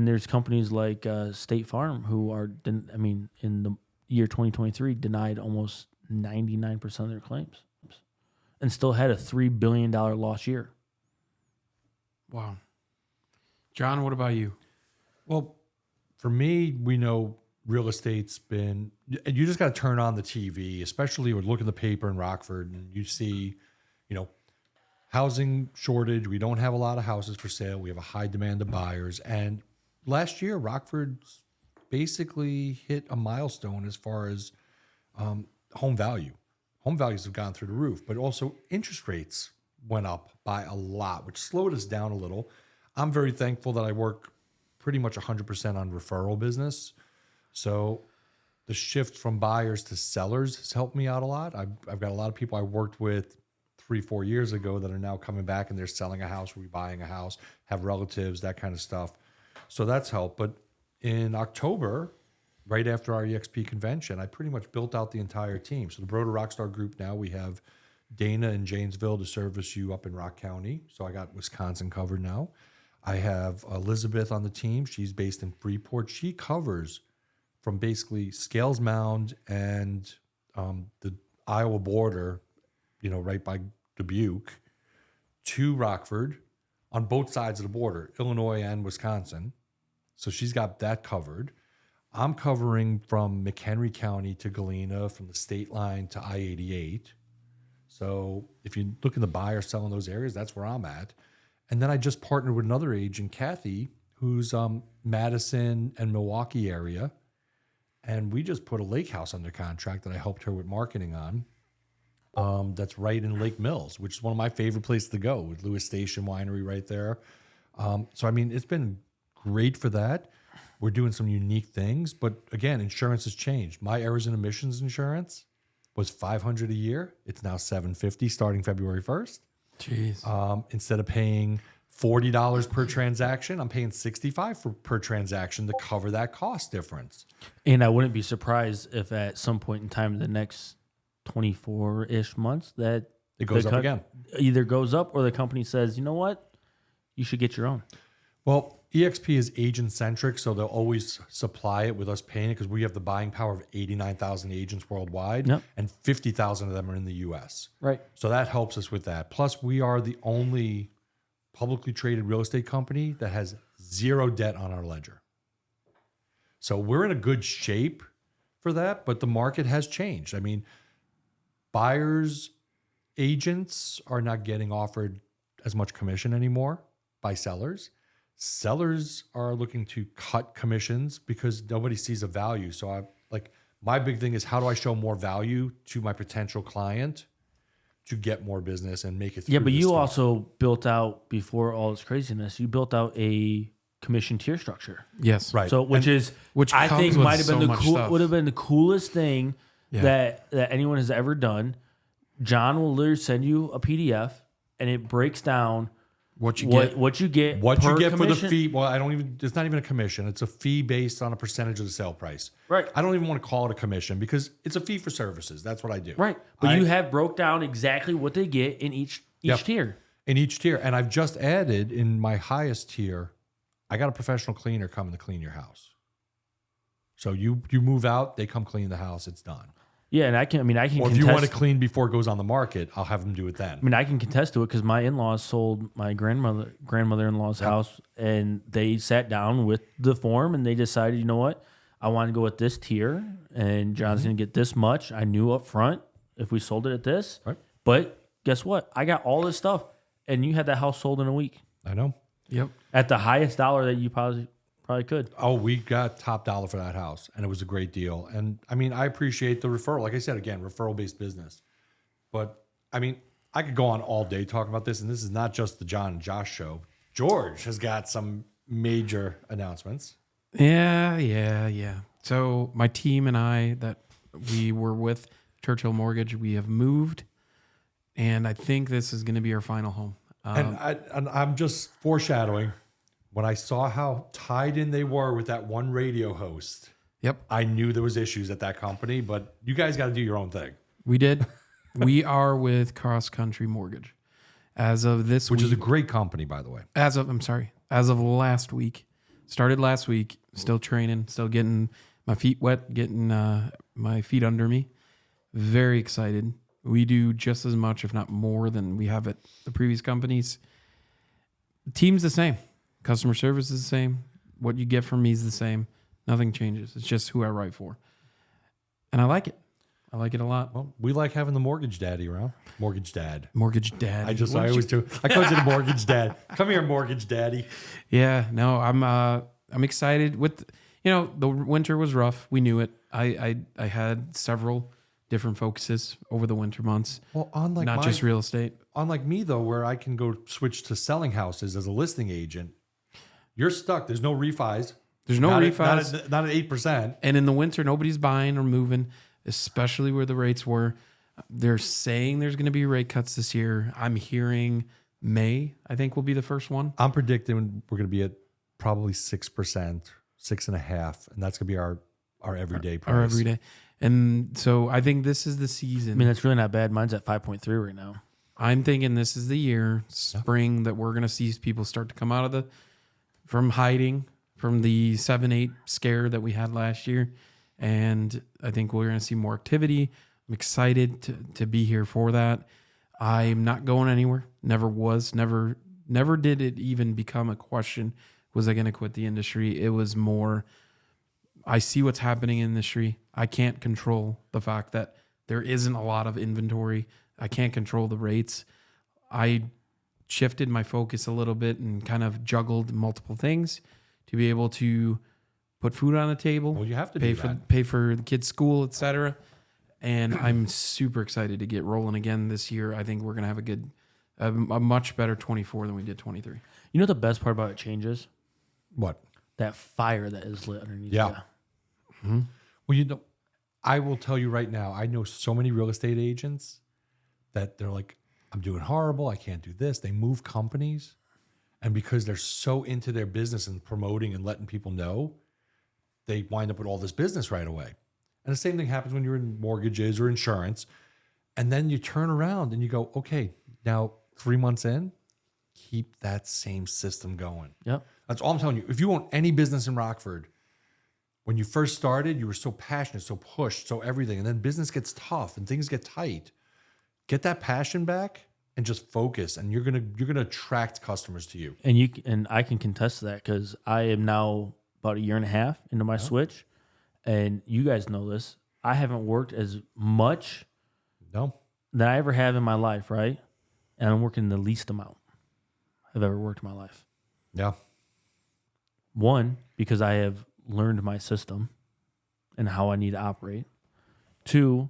there's companies like State Farm who are, in the year 2023, denied almost 99% of their claims and still had a $3 billion loss year. Wow. John, what about you? Well, for me, we know real estate's been, and you just got to turn on the TV, especially when look at the paper in Rockford and you see, housing shortage. We don't have a lot of houses for sale. We have a high demand of buyers. And last year, Rockford's basically hit a milestone as far as home value. Home values have gone through the roof, but also interest rates went up by a lot, which slowed us down a little. I'm very thankful that I work pretty much 100% on referral business. So the shift from buyers to sellers has helped me out a lot. I've got a lot of people I worked with 3-4 years ago that are now coming back and they're selling a house, rebuying a house, have relatives, that kind of stuff. So that's helped. But in October, right after our EXP convention, I pretty much built out the entire team. So the Broder Rockstar group now, we have Dana in Janesville to service you up in Rock County. So I got Wisconsin covered now. I have Elizabeth on the team. She's based in Freeport. She covers from basically Scales Mound and the Iowa border, right by Dubuque, to Rockford on both sides of the border, Illinois and Wisconsin. So she's got that covered. I'm covering from McHenry County to Galena, from the state line to I-88. So if you look in the buy or sell in those areas, that's where I'm at. And then I just partnered with another agent, Kathy, who's Madison and Milwaukee area. And we just put a lake house under contract that I helped her with marketing on. That's right in Lake Mills, which is one of my favorite places to go, with Lewis Station Winery right there. So, it's been great for that. We're doing some unique things. But again, insurance has changed. My errors and omissions insurance was $500 a year. It's now $750 starting February 1st. Jeez. Instead of paying $40 per transaction, I'm paying $65 per transaction to cover that cost difference. And I wouldn't be surprised if at some point in time in the next 24-ish months that It goes the up again. Either goes up or the company says, you know what? You should get your own. Well, EXP is agent centric, so they'll always supply it with us paying it because we have the buying power of 89,000 agents worldwide, Yep. and 50,000 of them are in the US. Right. So that helps us with that. Plus, we are the only publicly traded real estate company that has zero debt on our ledger. So we're in a good shape for that, but the market has changed. I mean, buyers, agents are not getting offered as much commission anymore by sellers. Sellers are looking to cut commissions because nobody sees a value. So my big thing is, how do I show more value to my potential client to get more business and make it through? Yeah, but this you thing? also built out, before all this craziness, you built out a commission tier structure. Yes. Right. So which I comes think with might have been so much stuff. would have been the coolest thing Yeah. that anyone has ever done. John will literally send you a PDF and it breaks down What you what get. what you get What you per get for the commission. fee? Well, it's not even a commission. It's a fee based on a percentage of the sale price. Right. I don't even want to call it a commission because it's a fee for services. That's what I do. Right. But you have broke down exactly what they get in each Yep. tier. In each tier. And I've just added in my highest tier, I got a professional cleaner coming to clean your house. So you move out, they come clean the house, it's done. Yeah, and I can Or if contest, you want to clean before it goes on the market, I'll have them do it then. I can contest to it because my in-laws sold my grandmother-in-law's house, and they sat down with the form and they decided, you know what, I want to go with this tier, and John's going to get this much. I knew up front if we sold it at this, Right. But guess what? I got all this stuff, and you had that house sold in a week I know. Yep. at the highest dollar that you probably could. Oh, we got top dollar for that house, and it was a great deal. And I mean, I appreciate the referral. Like I said, again, referral-based business. But I mean, I could go on all day talking about this, and this is not just the John and Josh show. George has got some major announcements. Yeah. So my team and I that we were with Churchill Mortgage, we have moved, and I think this is going to be our final home. And I'm just foreshadowing. When I saw how tied in they were with that one radio host, Yep, I knew there was issues at that company. But you guys got to do your own thing, we did. We are with Cross Country Mortgage as of this which week. is a great company, by the way. As of last week. Started last week. Still training. Still getting my feet wet. Getting my feet under me. Very excited. We do just as much, if not more, than we have at the previous companies. The team's the same. Customer service is the same. What you get from me is the same. Nothing changes. It's just who I write for. And I like it. I like it a lot. Well, we like having the mortgage daddy around. Mortgage dad. Mortgage dad. I always do. I call you the mortgage dad. Come here, mortgage daddy. Yeah, no, I'm excited with, the winter was rough. We knew it. I had several different focuses over the winter months. Well, unlike not just real estate. Unlike me though, where I can go switch to selling houses as a listing agent, you're stuck. There's no refis. There's no Not refis. Not at 8%. And in the winter, nobody's buying or moving, especially where the rates were. They're saying there's going to be rate cuts this year. I'm hearing May, I think, will be the first one. I'm predicting we're going to be at probably 6%, 6.5%, and that's going to be our everyday price. Or every day. And so I think this is the season. That's really not bad. Mine's at 5.3 right now. I'm thinking this is the year, spring, that we're going to see people start to come out of from hiding from the 7-8 scare that we had last year. And I think we're going to see more activity. I'm excited to be here for that. I'm not going anywhere. Never was. Never did it even become a question. Was I going to quit the industry? It was more, I see what's happening in the industry. I can't control the fact that there isn't a lot of inventory. I can't control the rates. I shifted my focus a little bit and kind of juggled multiple things to be able to put food on the table. Well, you have to pay do that. pay for the kids' school, etc. And I'm super excited to get rolling again this year. I think we're gonna have a much better 24 than we did 23. You know what the best part about it changes? What? That fire that is lit underneath. Yeah. you. Well, I will tell you right now, I know so many real estate agents that they're like, I'm doing horrible. I can't do this. They move companies. And because they're so into their business and promoting and letting people know, they wind up with all this business right away. And the same thing happens when you're in mortgages or insurance. And then you turn around and you go, okay, now 3 months in, keep that same system going. Yep. That's all I'm telling you. If you own any business in Rockford, when you first started, you were so passionate, so pushed, so everything. And then business gets tough and things get tight. Get that passion back and just focus. And you're gonna attract customers to you. And I can contest to that because I am now about a year and a half into my switch. And you guys know this. I haven't worked as much No. than I ever have in my life, right? And I'm working the least amount I've ever worked in my life. Yeah. One, because I have learned my system and how I need to operate. Two,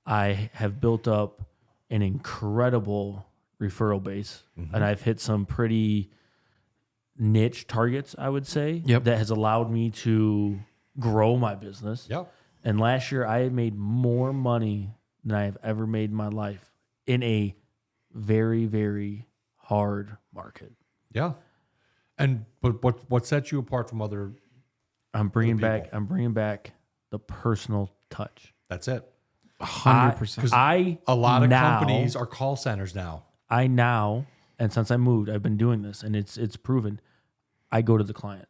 I have built up an incredible referral base, and I've hit some pretty niche targets, I would say, Yep. that has allowed me to grow my business. Yeah. And last year, I had made more money than I have ever made in my life in a very, very hard market. Yeah. And but what sets you apart from other? I'm bringing people. back the personal touch. That's it. 100%. A lot of companies are call centers now. And since I moved, I've been doing this, and it's proven. I go to the client.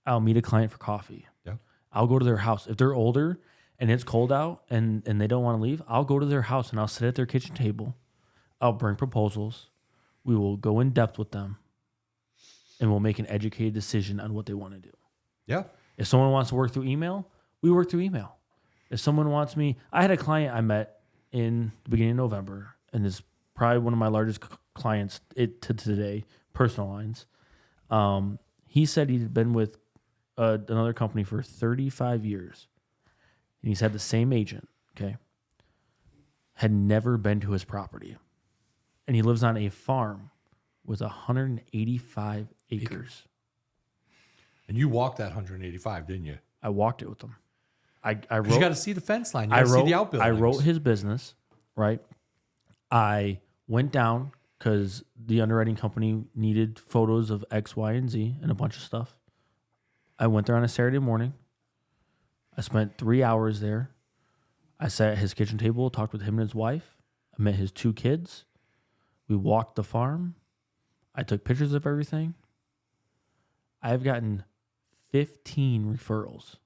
I'll meet a client for coffee. Yeah. I'll go to their house. If they're older and it's cold out and they don't want to leave, I'll go to their house and I'll sit at their kitchen table. I'll bring proposals. We will go in depth with them, and we'll make an educated decision on what they want to do. Yeah. If someone wants to work through email, we work through email. If someone wants me, I had a client I met in the beginning of November, and is probably one of my largest clients to today, personal lines. He said he'd been with another company for 35 years, and he's had the same agent, okay? Had never been to his property. And he lives on a farm with 185 acres. And you walked that 185, didn't you? I walked it with him. I wrote. You got to see the fence line. You got to see the outbuildings. I wrote his business, right? I went down because the underwriting company needed photos of X, Y, and Z and a bunch of stuff. I went there on a Saturday morning. I spent 3 hours there. I sat at his kitchen table, talked with him and his wife. I met his 2 kids. We walked the farm. I took pictures of everything. I've gotten 15 referrals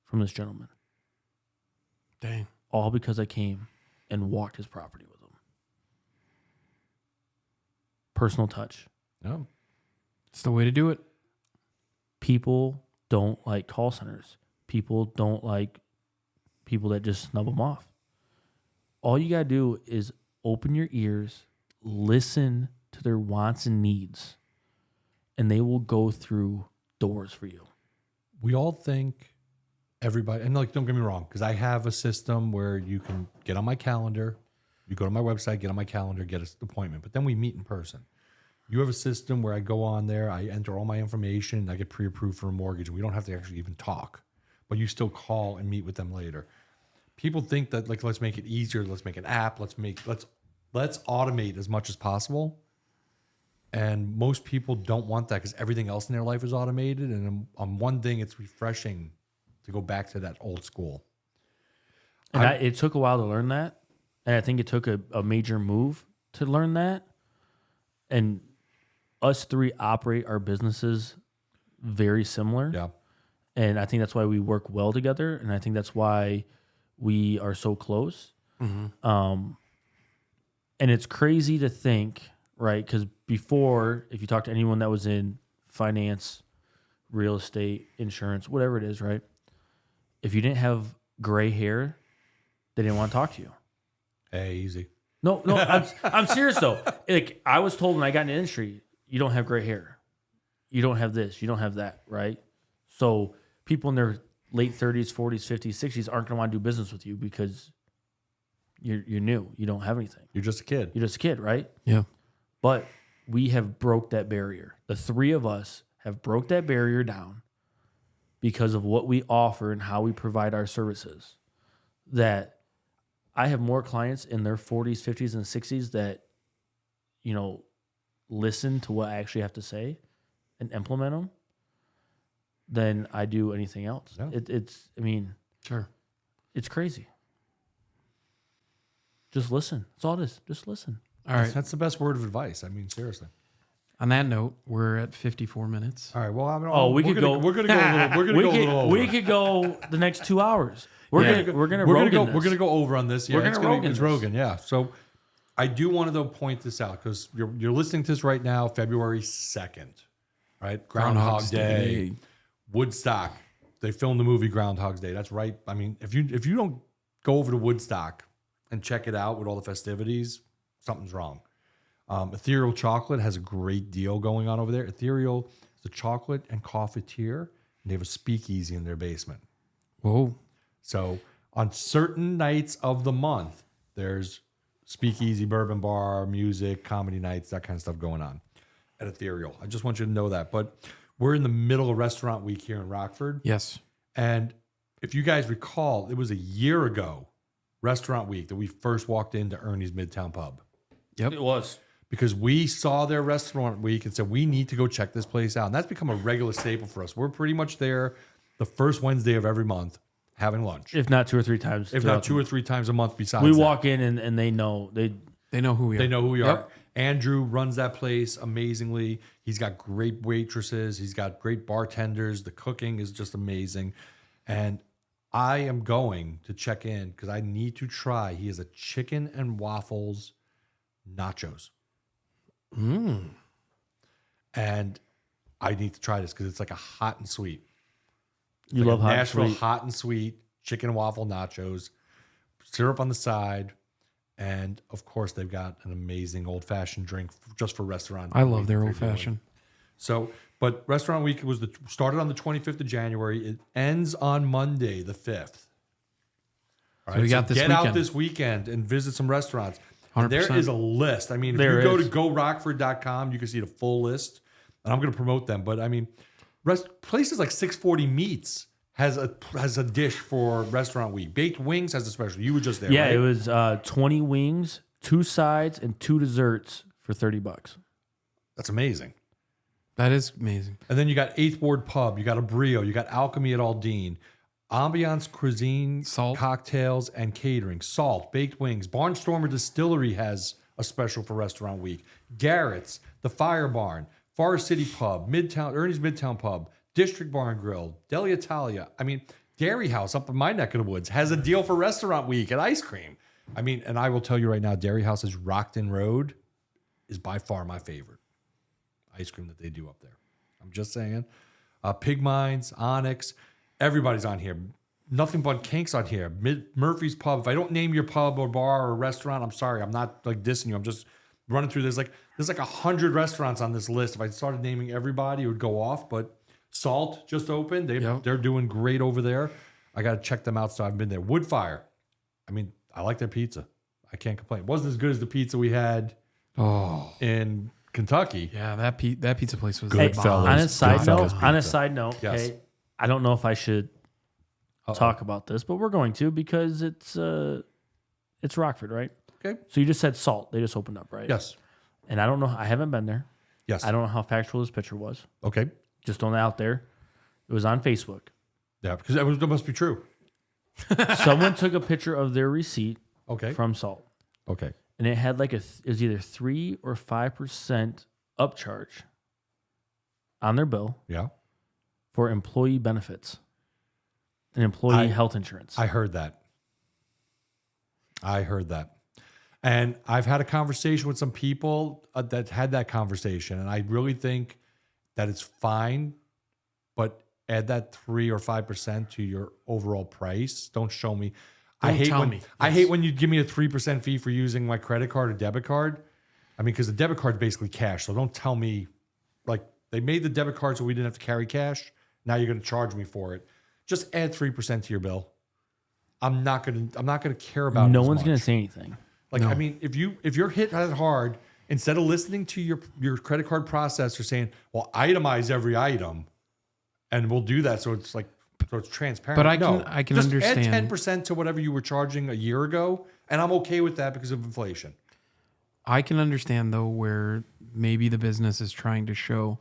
from this gentleman. Dang. All because I came and walked his property with him. Personal touch. No. It's the way to do it. People don't like call centers. People don't like people that just snub them off. All you got to do is open your ears, listen to their wants and needs, and they will go through doors for you. We all think everybody, and like, don't get me wrong, because I have a system where you can get on my calendar, you go to my website, get on my calendar, get an appointment, but then we meet in person. You have a system where I go on there, I enter all my information, I get pre-approved for a mortgage, and we don't have to actually even talk, but you still call and meet with them later. People think that, like, let's make it easier, let's make an app, let's automate as much as possible. And most people don't want that because everything else in their life is automated. And on one thing, it's refreshing to go back to that old school. And it took a while to learn that. And I think it took a major move to learn that. And us 3 operate our businesses very similar. Yeah. And I think that's why we work well together. And I think that's why we are so close. And it's crazy to think, right? Because before, if you talk to anyone that was in finance, real estate, insurance, whatever it is, right? If you didn't have gray hair, they didn't want to talk to you. Hey, easy. No, I'm serious though. Like, I was told when I got in the industry, you don't have gray hair, you don't have this, you don't have that, right? So people in their late 30s, 40s, 50s, 60s aren't going to want to do business with you because you're new, you don't have anything. You're just a kid. You're just a kid, right? Yeah. But we have broke that barrier. The 3 of us have broke that barrier down because of what we offer and how we provide our services. That I have more clients in their 40s, 50s, and 60s that, listen to what I actually have to say and implement them than I do anything else. Yeah. Sure. It's crazy. Just listen. That's all it is. Just listen. All right. That's the best word of advice. Seriously. On that note, we're at 54 minutes. All right. Well, we could go. We're gonna go a little. We're gonna go a little over. We could go the next 2 hours. We're gonna go over on this. Yeah, We're gonna Rogan it's this. Rogan. Yeah. So I do want to point this out because you're listening to this right now, February 2nd, right? Groundhog Day, Woodstock. They filmed the movie Groundhog's Day. That's right. I mean, if you don't go over to Woodstock and check it out with all the festivities, something's wrong. Ethereal Chocolate has a great deal going on over there. Ethereal is a chocolate and coffeeteer, and they have a speakeasy in their basement. Whoa. So on certain nights of the month, there's speakeasy, bourbon bar, music, comedy nights, that kind of stuff going on at Ethereal. I just want you to know that. But we're in the middle of restaurant week here in Rockford. Yes. And if you guys recall, it was a year ago, restaurant week, that we first walked into Ernie's Midtown Pub. Yep. It was. Because we saw their restaurant week and said, we need to go check this place out. And that's become a regular staple for us. We're pretty much there the first Wednesday of every month having lunch. If not 2 or 3 times. If not 2 or 3 times a month besides we that. walk in and they know. They know who we are. They know who we Yep. are. Andrew runs that place amazingly. He's got great waitresses. He's got great bartenders. The cooking is just amazing. And I am going to check in because I need to try. He has a chicken and waffles nachos. And I need to try this because it's like a hot and sweet. You Like love a hot and Nashville sweet. hot and sweet chicken and waffle nachos, syrup on the side, and of course they've got an amazing old fashioned drink just for restaurant. I love week their they're old fashioned. doing. So, but restaurant week was started on the 25th of January. It ends on Monday, the 5th. All So we got this get out weekend. this weekend and visit some restaurants. And 100%. there is a list. I mean, if There you go is. to GoRockford.com, you can see the full list. And I'm going to promote them. But I mean, places like 640 Meats has a dish for restaurant week. Baked Wings has a special. You were just there, Yeah, right? it was 20 wings, 2 sides, and 2 desserts for $30. That's amazing. That is amazing. And then you got Eighth Ward Pub. You got a Brio. You got Alchemy at Aldine. Ambiance Cuisine, Salt. Cocktails, and Catering. Salt, Baked Wings. Barnstormer Distillery has a special for Restaurant Week. Garrett's, The Fire Barn, Forest City Pub, Ernie's Midtown Pub, District Bar and Grill, Deli Italia. I mean, Dairy House up in my neck of the woods has a deal for Restaurant Week and ice cream. I mean, and I will tell you right now, Dairy House's Rockton Road is by far my favorite ice cream that they do up there. I'm just saying. Pig Minds, Onyx, everybody's on here. Nothing but kinks on here. Murphy's Pub. If I don't name your pub or bar or restaurant, I'm sorry. I'm not like dissing you. I'm just running through. There's like 100 restaurants on this list. If I started naming everybody, it would go off. But Salt just opened. They're doing great over there. I got to check them out. So I've been there. Woodfire. I mean, I like their pizza. I can't complain. It wasn't as good as the pizza we had in Kentucky. Yeah, that pizza place was Hey, bomb. on a side note, Goodfellas pizza. Yes. okay, I don't know if I should talk about this, but we're going to because it's Rockford, right? Okay. So you just said Salt. They just opened up, right? Yes. And I don't know. I haven't been there. Yes. I don't know how factual this picture was. Okay. Just throwing it out there. It was on Facebook. Yeah, because that must be true. Someone took a picture of their receipt Okay. from Salt, Okay. and it had like it was either 3 or 5% upcharge on their bill Yeah. for employee benefits and employee health insurance. I heard that. And I've had a conversation with some people that had that conversation, and I really think that it's fine, but add that 3 or 5% to your overall price. Don't show me. I hate when you give me a 3% fee for using my credit card or debit card. I mean, because the debit card's basically cash. So don't tell me, like, they made the debit card so we didn't have to carry cash. Now you're going to charge me for it. Just add 3% to your bill. I'm not gonna care about it. No as one's much. going to say anything. Like, I mean, if you're hit that hard, instead of listening to your credit card processor saying, well, itemize every item, and we'll do that so it's transparent. But I can just understand. add 10% to whatever you were charging a year ago, and I'm okay with that because of inflation. I can understand though where maybe the business is trying to show,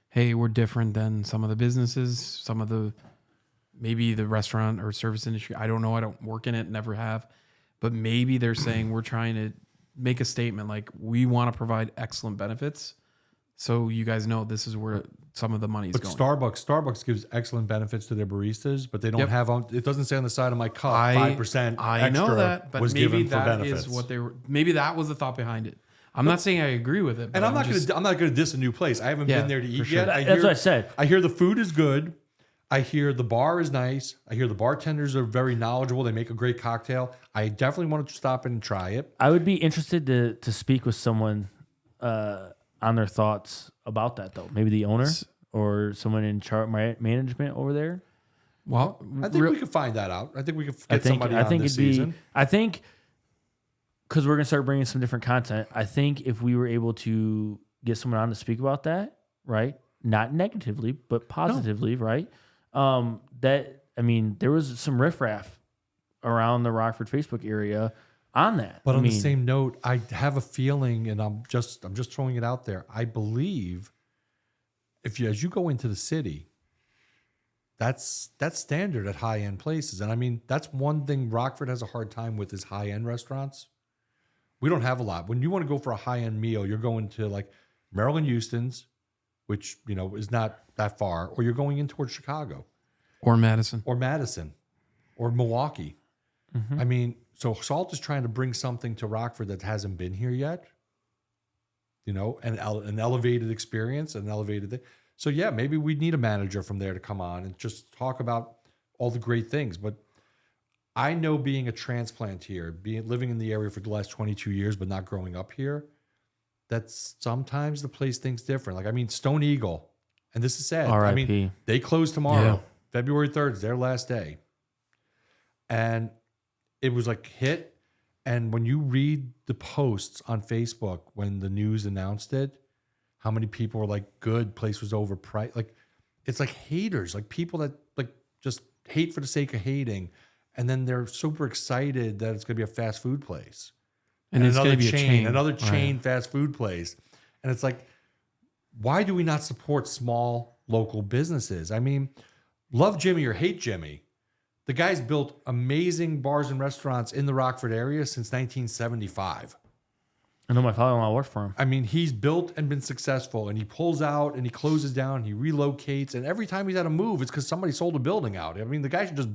hey, we're different than some of the businesses, maybe the restaurant or service industry. I don't know. I don't work in it, never have. But maybe they're saying we're trying to make a statement like we want to provide excellent benefits. So you guys know this is where some of the money's But going. Starbucks gives excellent benefits to their baristas, but they don't have on. It doesn't say on the side of my cup 5%. I know that, but was maybe given for that benefits. is what they were. Maybe that was the thought behind it. I'm not saying I agree with it, but And I'm not gonna diss a new place. I haven't Yeah, been there to for eat sure. yet. That's what I said. I hear the food is good. I hear the bar is nice. I hear the bartenders are very knowledgeable. They make a great cocktail. I definitely want to stop in and try it. I would be interested to speak with someone on their thoughts about that, though. Maybe the owner or someone in management over there. Well, I think we could find that out. I think we could get somebody on this season. I think because we're gonna start bringing some different content. I think if we were able to get someone on to speak about that, right? Not negatively, but positively, right? There was some riffraff around the Rockford Facebook area on that. But on the same note, I have a feeling, and I'm just throwing it out there. I believe as you go into the city, that's standard at high end places. And I mean, that's one thing Rockford has a hard time with is high end restaurants. We don't have a lot. When you want to go for a high end meal, you're going to like Maryland Houston's, which is not that far, or you're going in towards Chicago, or Madison, or Milwaukee. I mean, so Salt is trying to bring something to Rockford that hasn't been here yet. An elevated experience, an elevated thing. So yeah, maybe we need a manager from there to come on and just talk about all the great things. But I know, being a transplant here, living in the area for the last 22 years, but not growing up here, that's sometimes the place thinks different. Like, I mean, Stone Eagle, and this is sad. R.I.P. I mean, they close tomorrow. Yeah. February 3rd is their last day. And it was like hit. And when you read the posts on Facebook when the news announced it, how many people were like, good, place was overpriced. Like, it's like haters, like people that like just hate for the sake of hating. And then they're super excited that it's going to be a fast food place. and it's going to be another a chain. chain Right. fast food place. And it's like, why do we not support small local businesses? I mean, love Jimmy or hate Jimmy, the guy's built amazing bars and restaurants in the Rockford area since 1975. I know my father-in-law worked for him. I mean, he's built and been successful, and he pulls out and he closes down, he relocates, and every time he's had a move, it's because somebody sold a building out. I mean, the guy should just,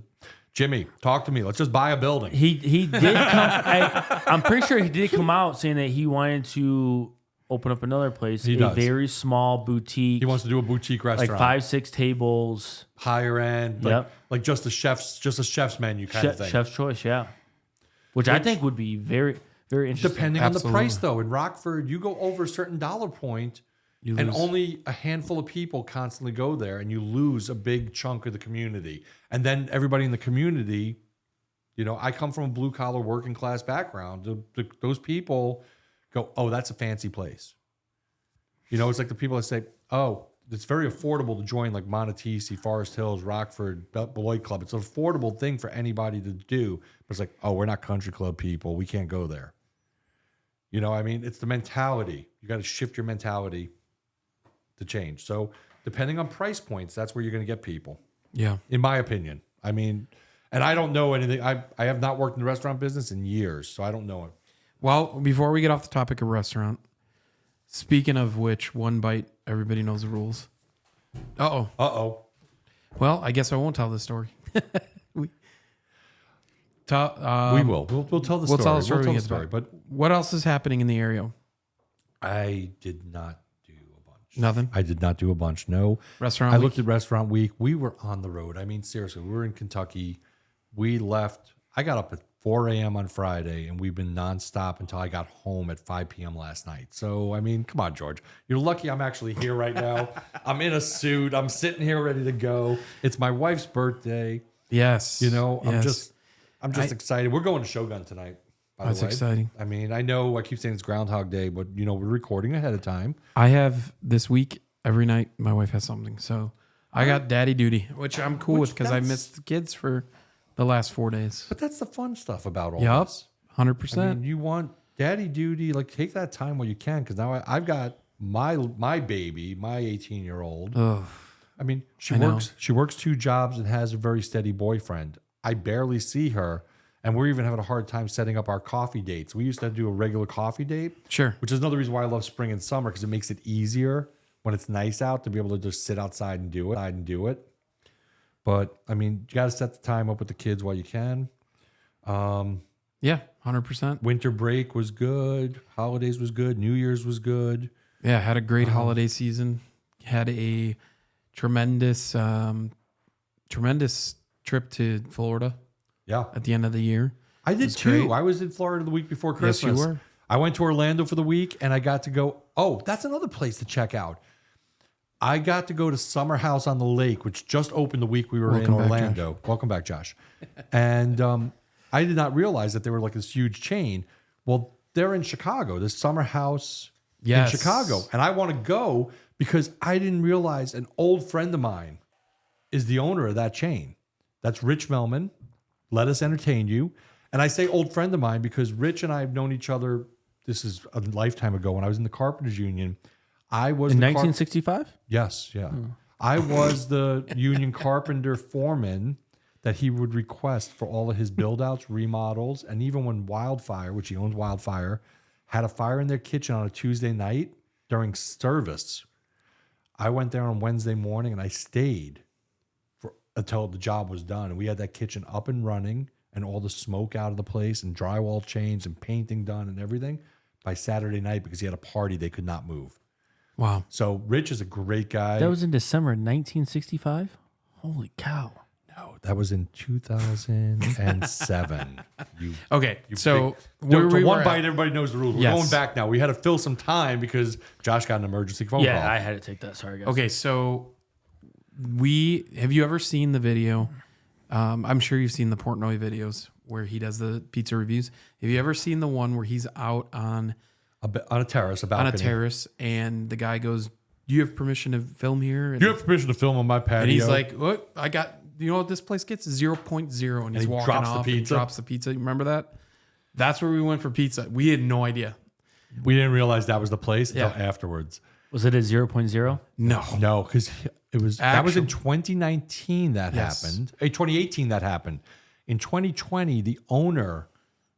Jimmy, talk to me. Let's just buy a building. He did come. I'm pretty sure he did come out saying that he wanted to open up another place, He a does. very small boutique. He wants to do a boutique like restaurant, 5-6 tables, higher end, like just a chef's menu kind of thing. chef's choice, yeah. Which I think would be very, very interesting. Depending on the Absolutely. price, though, in Rockford, you go over a certain dollar point, You and lose. only a handful of people constantly go there, and you lose a big chunk of the community. And then everybody in the community, I come from a blue collar working class background. Those people go, oh, that's a fancy place. It's like the people that say, oh, it's very affordable to join like Montecito, Forest Hills, Rockford, Beloit Club. It's an affordable thing for anybody to do. But it's like, oh, we're not country club people. We can't go there. I mean, it's the mentality. You got to shift your mentality to change. So depending on price points, that's where you're going to get people, Yeah. in my opinion. I mean, and I don't know anything. I have not worked in the restaurant business in years, so I don't know it. Well, before we get off the topic of restaurant, speaking of which, one bite, everybody knows the rules. Uh-oh. Uh-oh. Well, I guess I won't tell this story. we We will. We'll tell the story. We'll tell the story. We'll tell when we the get story. back. But What else is happening in the area? I did not do a bunch. Nothing. I did not do a bunch. No. Restaurant I week? looked at Restaurant Week. We were on the road. I mean, seriously, we were in Kentucky. We left. I got up at 4 a.m. on Friday, and we've been nonstop until I got home at 5 p.m. last night. So, I mean, come on, George. You're lucky I'm actually here right now. I'm in a suit. I'm sitting here ready to go. It's my wife's birthday. Yes. I'm just excited. We're going to Shogun tonight. By That's the way. exciting. I mean, I know I keep saying it's Groundhog Day, but we're recording ahead of time. I have this week, every night, my wife has something. So I got daddy duty, which I'm cool with because I missed the kids for the last 4 days. But that's the fun stuff about all Yup. this. 100%. I mean, you want daddy duty, like take that time while you can, because now I've got my baby, my 18-year-old. Ugh. I mean, I know. she works 2 jobs and has a very steady boyfriend. I barely see her, And we're even having a hard time setting up our coffee dates. We used to do a regular coffee date. Sure. Which is another reason why I love spring and summer, because it makes it easier when it's nice out to be able to just sit outside and do it. But I mean, you got to set the time up with the kids while you can. Yeah, 100%. Winter break was good. Holidays was good. New Year's was good. Yeah, had a great holiday season. Had a tremendous trip to Florida Yeah. at the end of the year. I did was too. great. I was in Florida the week before Yes, Christmas. you were. I went to Orlando for the week and I got to go. Oh, that's another place to check out. I got to go to Summer House on the Lake, which just opened the week we were Welcome in back, Orlando. Welcome back, Josh. And I did not realize that they were like this huge chain. Well, they're in Chicago, this Summer House Yes. in Chicago. And I want to go because I didn't realize an old friend of mine is the owner of that chain. That's Rich Melman. Let us entertain you. And I say old friend of mine because Rich and I have known each other. This is a lifetime ago when I was in the Carpenters Union. I was In the 1965? Yes, yeah. I was the union carpenter foreman that he would request for all of his build outs, remodels, and even when Wildfire, which he owns Wildfire, had a fire in their kitchen on a Tuesday night during service. I went there on Wednesday morning and I stayed until the job was done. And we had that kitchen up and running and all the smoke out of the place and drywall changed and painting done and everything by Saturday night because he had a party they could not move. Wow. So Rich is a great guy. That was in December 1965? Holy cow. No, that was in 2007. Okay, You so big- where to we one were bite, at- everybody knows the rules. We're Yes. going back now. We had to fill some time because Josh got an emergency phone Yeah, call. I had to take that. Sorry, guys. Okay, so have you ever seen the video? I'm sure you've seen the Portnoy videos where he does the pizza reviews. Have you ever seen the one where he's out on On a terrace, a balcony. terrace and the guy goes, "Do you have permission to film here?" And, You have permission to film on my patio. and he's like, "What? I got. You know what this place gets? 0.0." And he's he walking drops the off. And he pizza. drops the pizza. You remember that? That's where we went for pizza. We had no idea. we didn't realize that was the place until Yeah. afterwards. Was it a 0.0? No. No, because that was in Actual- 2019 that Yes. happened. 2018 that happened. In 2020, the owner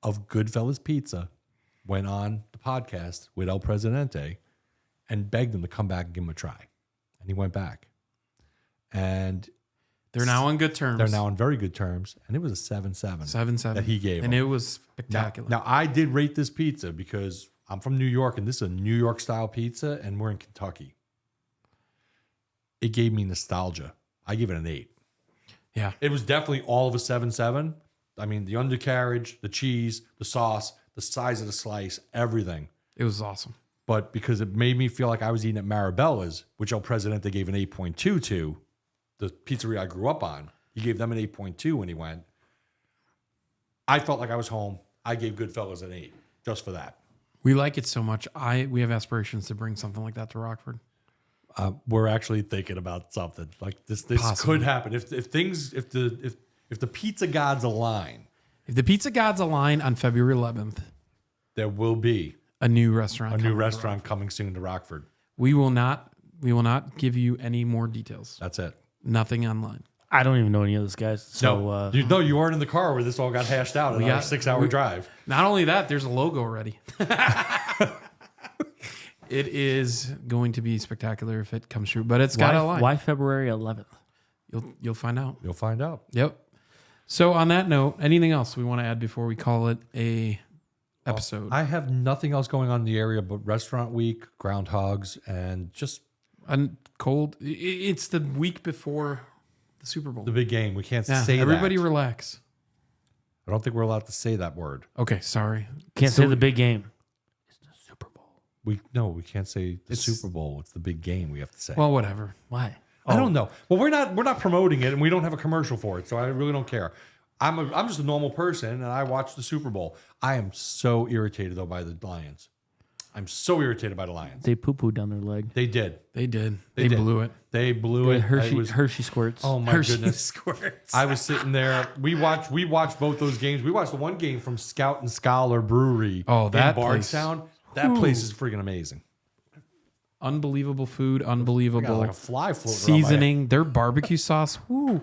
of Goodfellas Pizza went on the podcast with El Presidente and begged him to come back and give him a try. And he went back. And They're now on good terms. they're now on very good terms. And it was a 7-7. 7-7 that he gave and him. it was spectacular. Now, I did rate this pizza because I'm from New York and this is a New York style pizza and we're in Kentucky. It gave me nostalgia. I give it an 8. Yeah. It was definitely all of a 7-7. I mean, the undercarriage, the cheese, the sauce, the size of the slice, everything. It was awesome. But because it made me feel like I was eating at Marabella's, which El Presidente gave an 8.2 to, the pizzeria I grew up on. He gave them an 8.2 when he went. I felt like I was home. I gave Goodfellas an 8 just for that. We like it so much. We have aspirations to bring something like that to Rockford. We're actually thinking about something like this. This Possibly. could happen if the pizza gods align. If the pizza gods align on February 11th, There will be a new restaurant. a new coming to restaurant coming soon to Rockford. Rockford. We will not give you any more details. That's it. Nothing online. I don't even know any of those guys. So, You weren't in the car where this all got hashed out. We We got a got- 6-hour drive. Not only that, there's a logo already. It is going to be spectacular if it comes true, but it's got to align. why February 11th? You'll find out. You'll find out. Yep. So on that note, anything else we want to add before we call it a episode? I have nothing else going on in the area but restaurant week, groundhogs, and just And cold. It's the week before the Super Bowl. the big game. We can't Yeah, say everybody that. relax. I don't think we're allowed to say that word. Okay, sorry. Can't say the big game. It's the Super Bowl. We can't say the Super Bowl. It's the big game. We have to say. Well, whatever. Why? I don't know. Well, we're not promoting it, and we don't have a commercial for it, so I really don't care. I'm just a normal person, and I watch the Super Bowl. I am so irritated though by the Lions. I'm so irritated by the Lions. They poo-pooed down their leg. They did. They did. They did. blew it. They blew it. Hershey squirts. Oh my Hershey goodness! squirts. I was sitting there. We watched both those games. We watched the one game from Scout and Scholar Brewery. Oh, that in place. Bardstown. That place is freaking amazing. Unbelievable food. Got Unbelievable like a fly floating around my head. seasoning. Their barbecue sauce. Woo.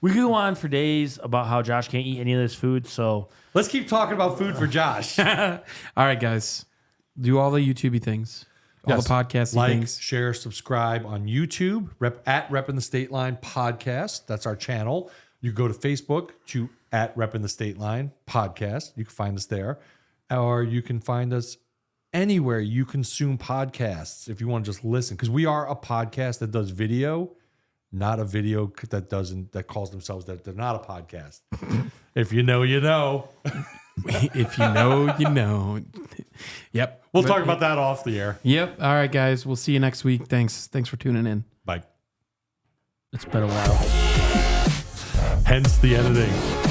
We could go on for days about how Josh can't eat any of this food. So Let's keep talking about food for Josh. All right, guys. Do all the YouTubey things. All Yes. the podcasty Like, things. share, subscribe on YouTube, at Reppin The Stateline Podcast. That's our channel. You go to Facebook to at Reppin The Stateline Podcast. You can find us there. Or you can find us anywhere you consume podcasts if you want to just listen. Because we are a podcast that does video, not a video that calls themselves that they're not a podcast. If you know, you know. If you know, you know. Yep. We'll talk about that off the air. Yep. All right, guys. We'll see you next week. Thanks for tuning in. Bye. it's been a while. Hence the editing.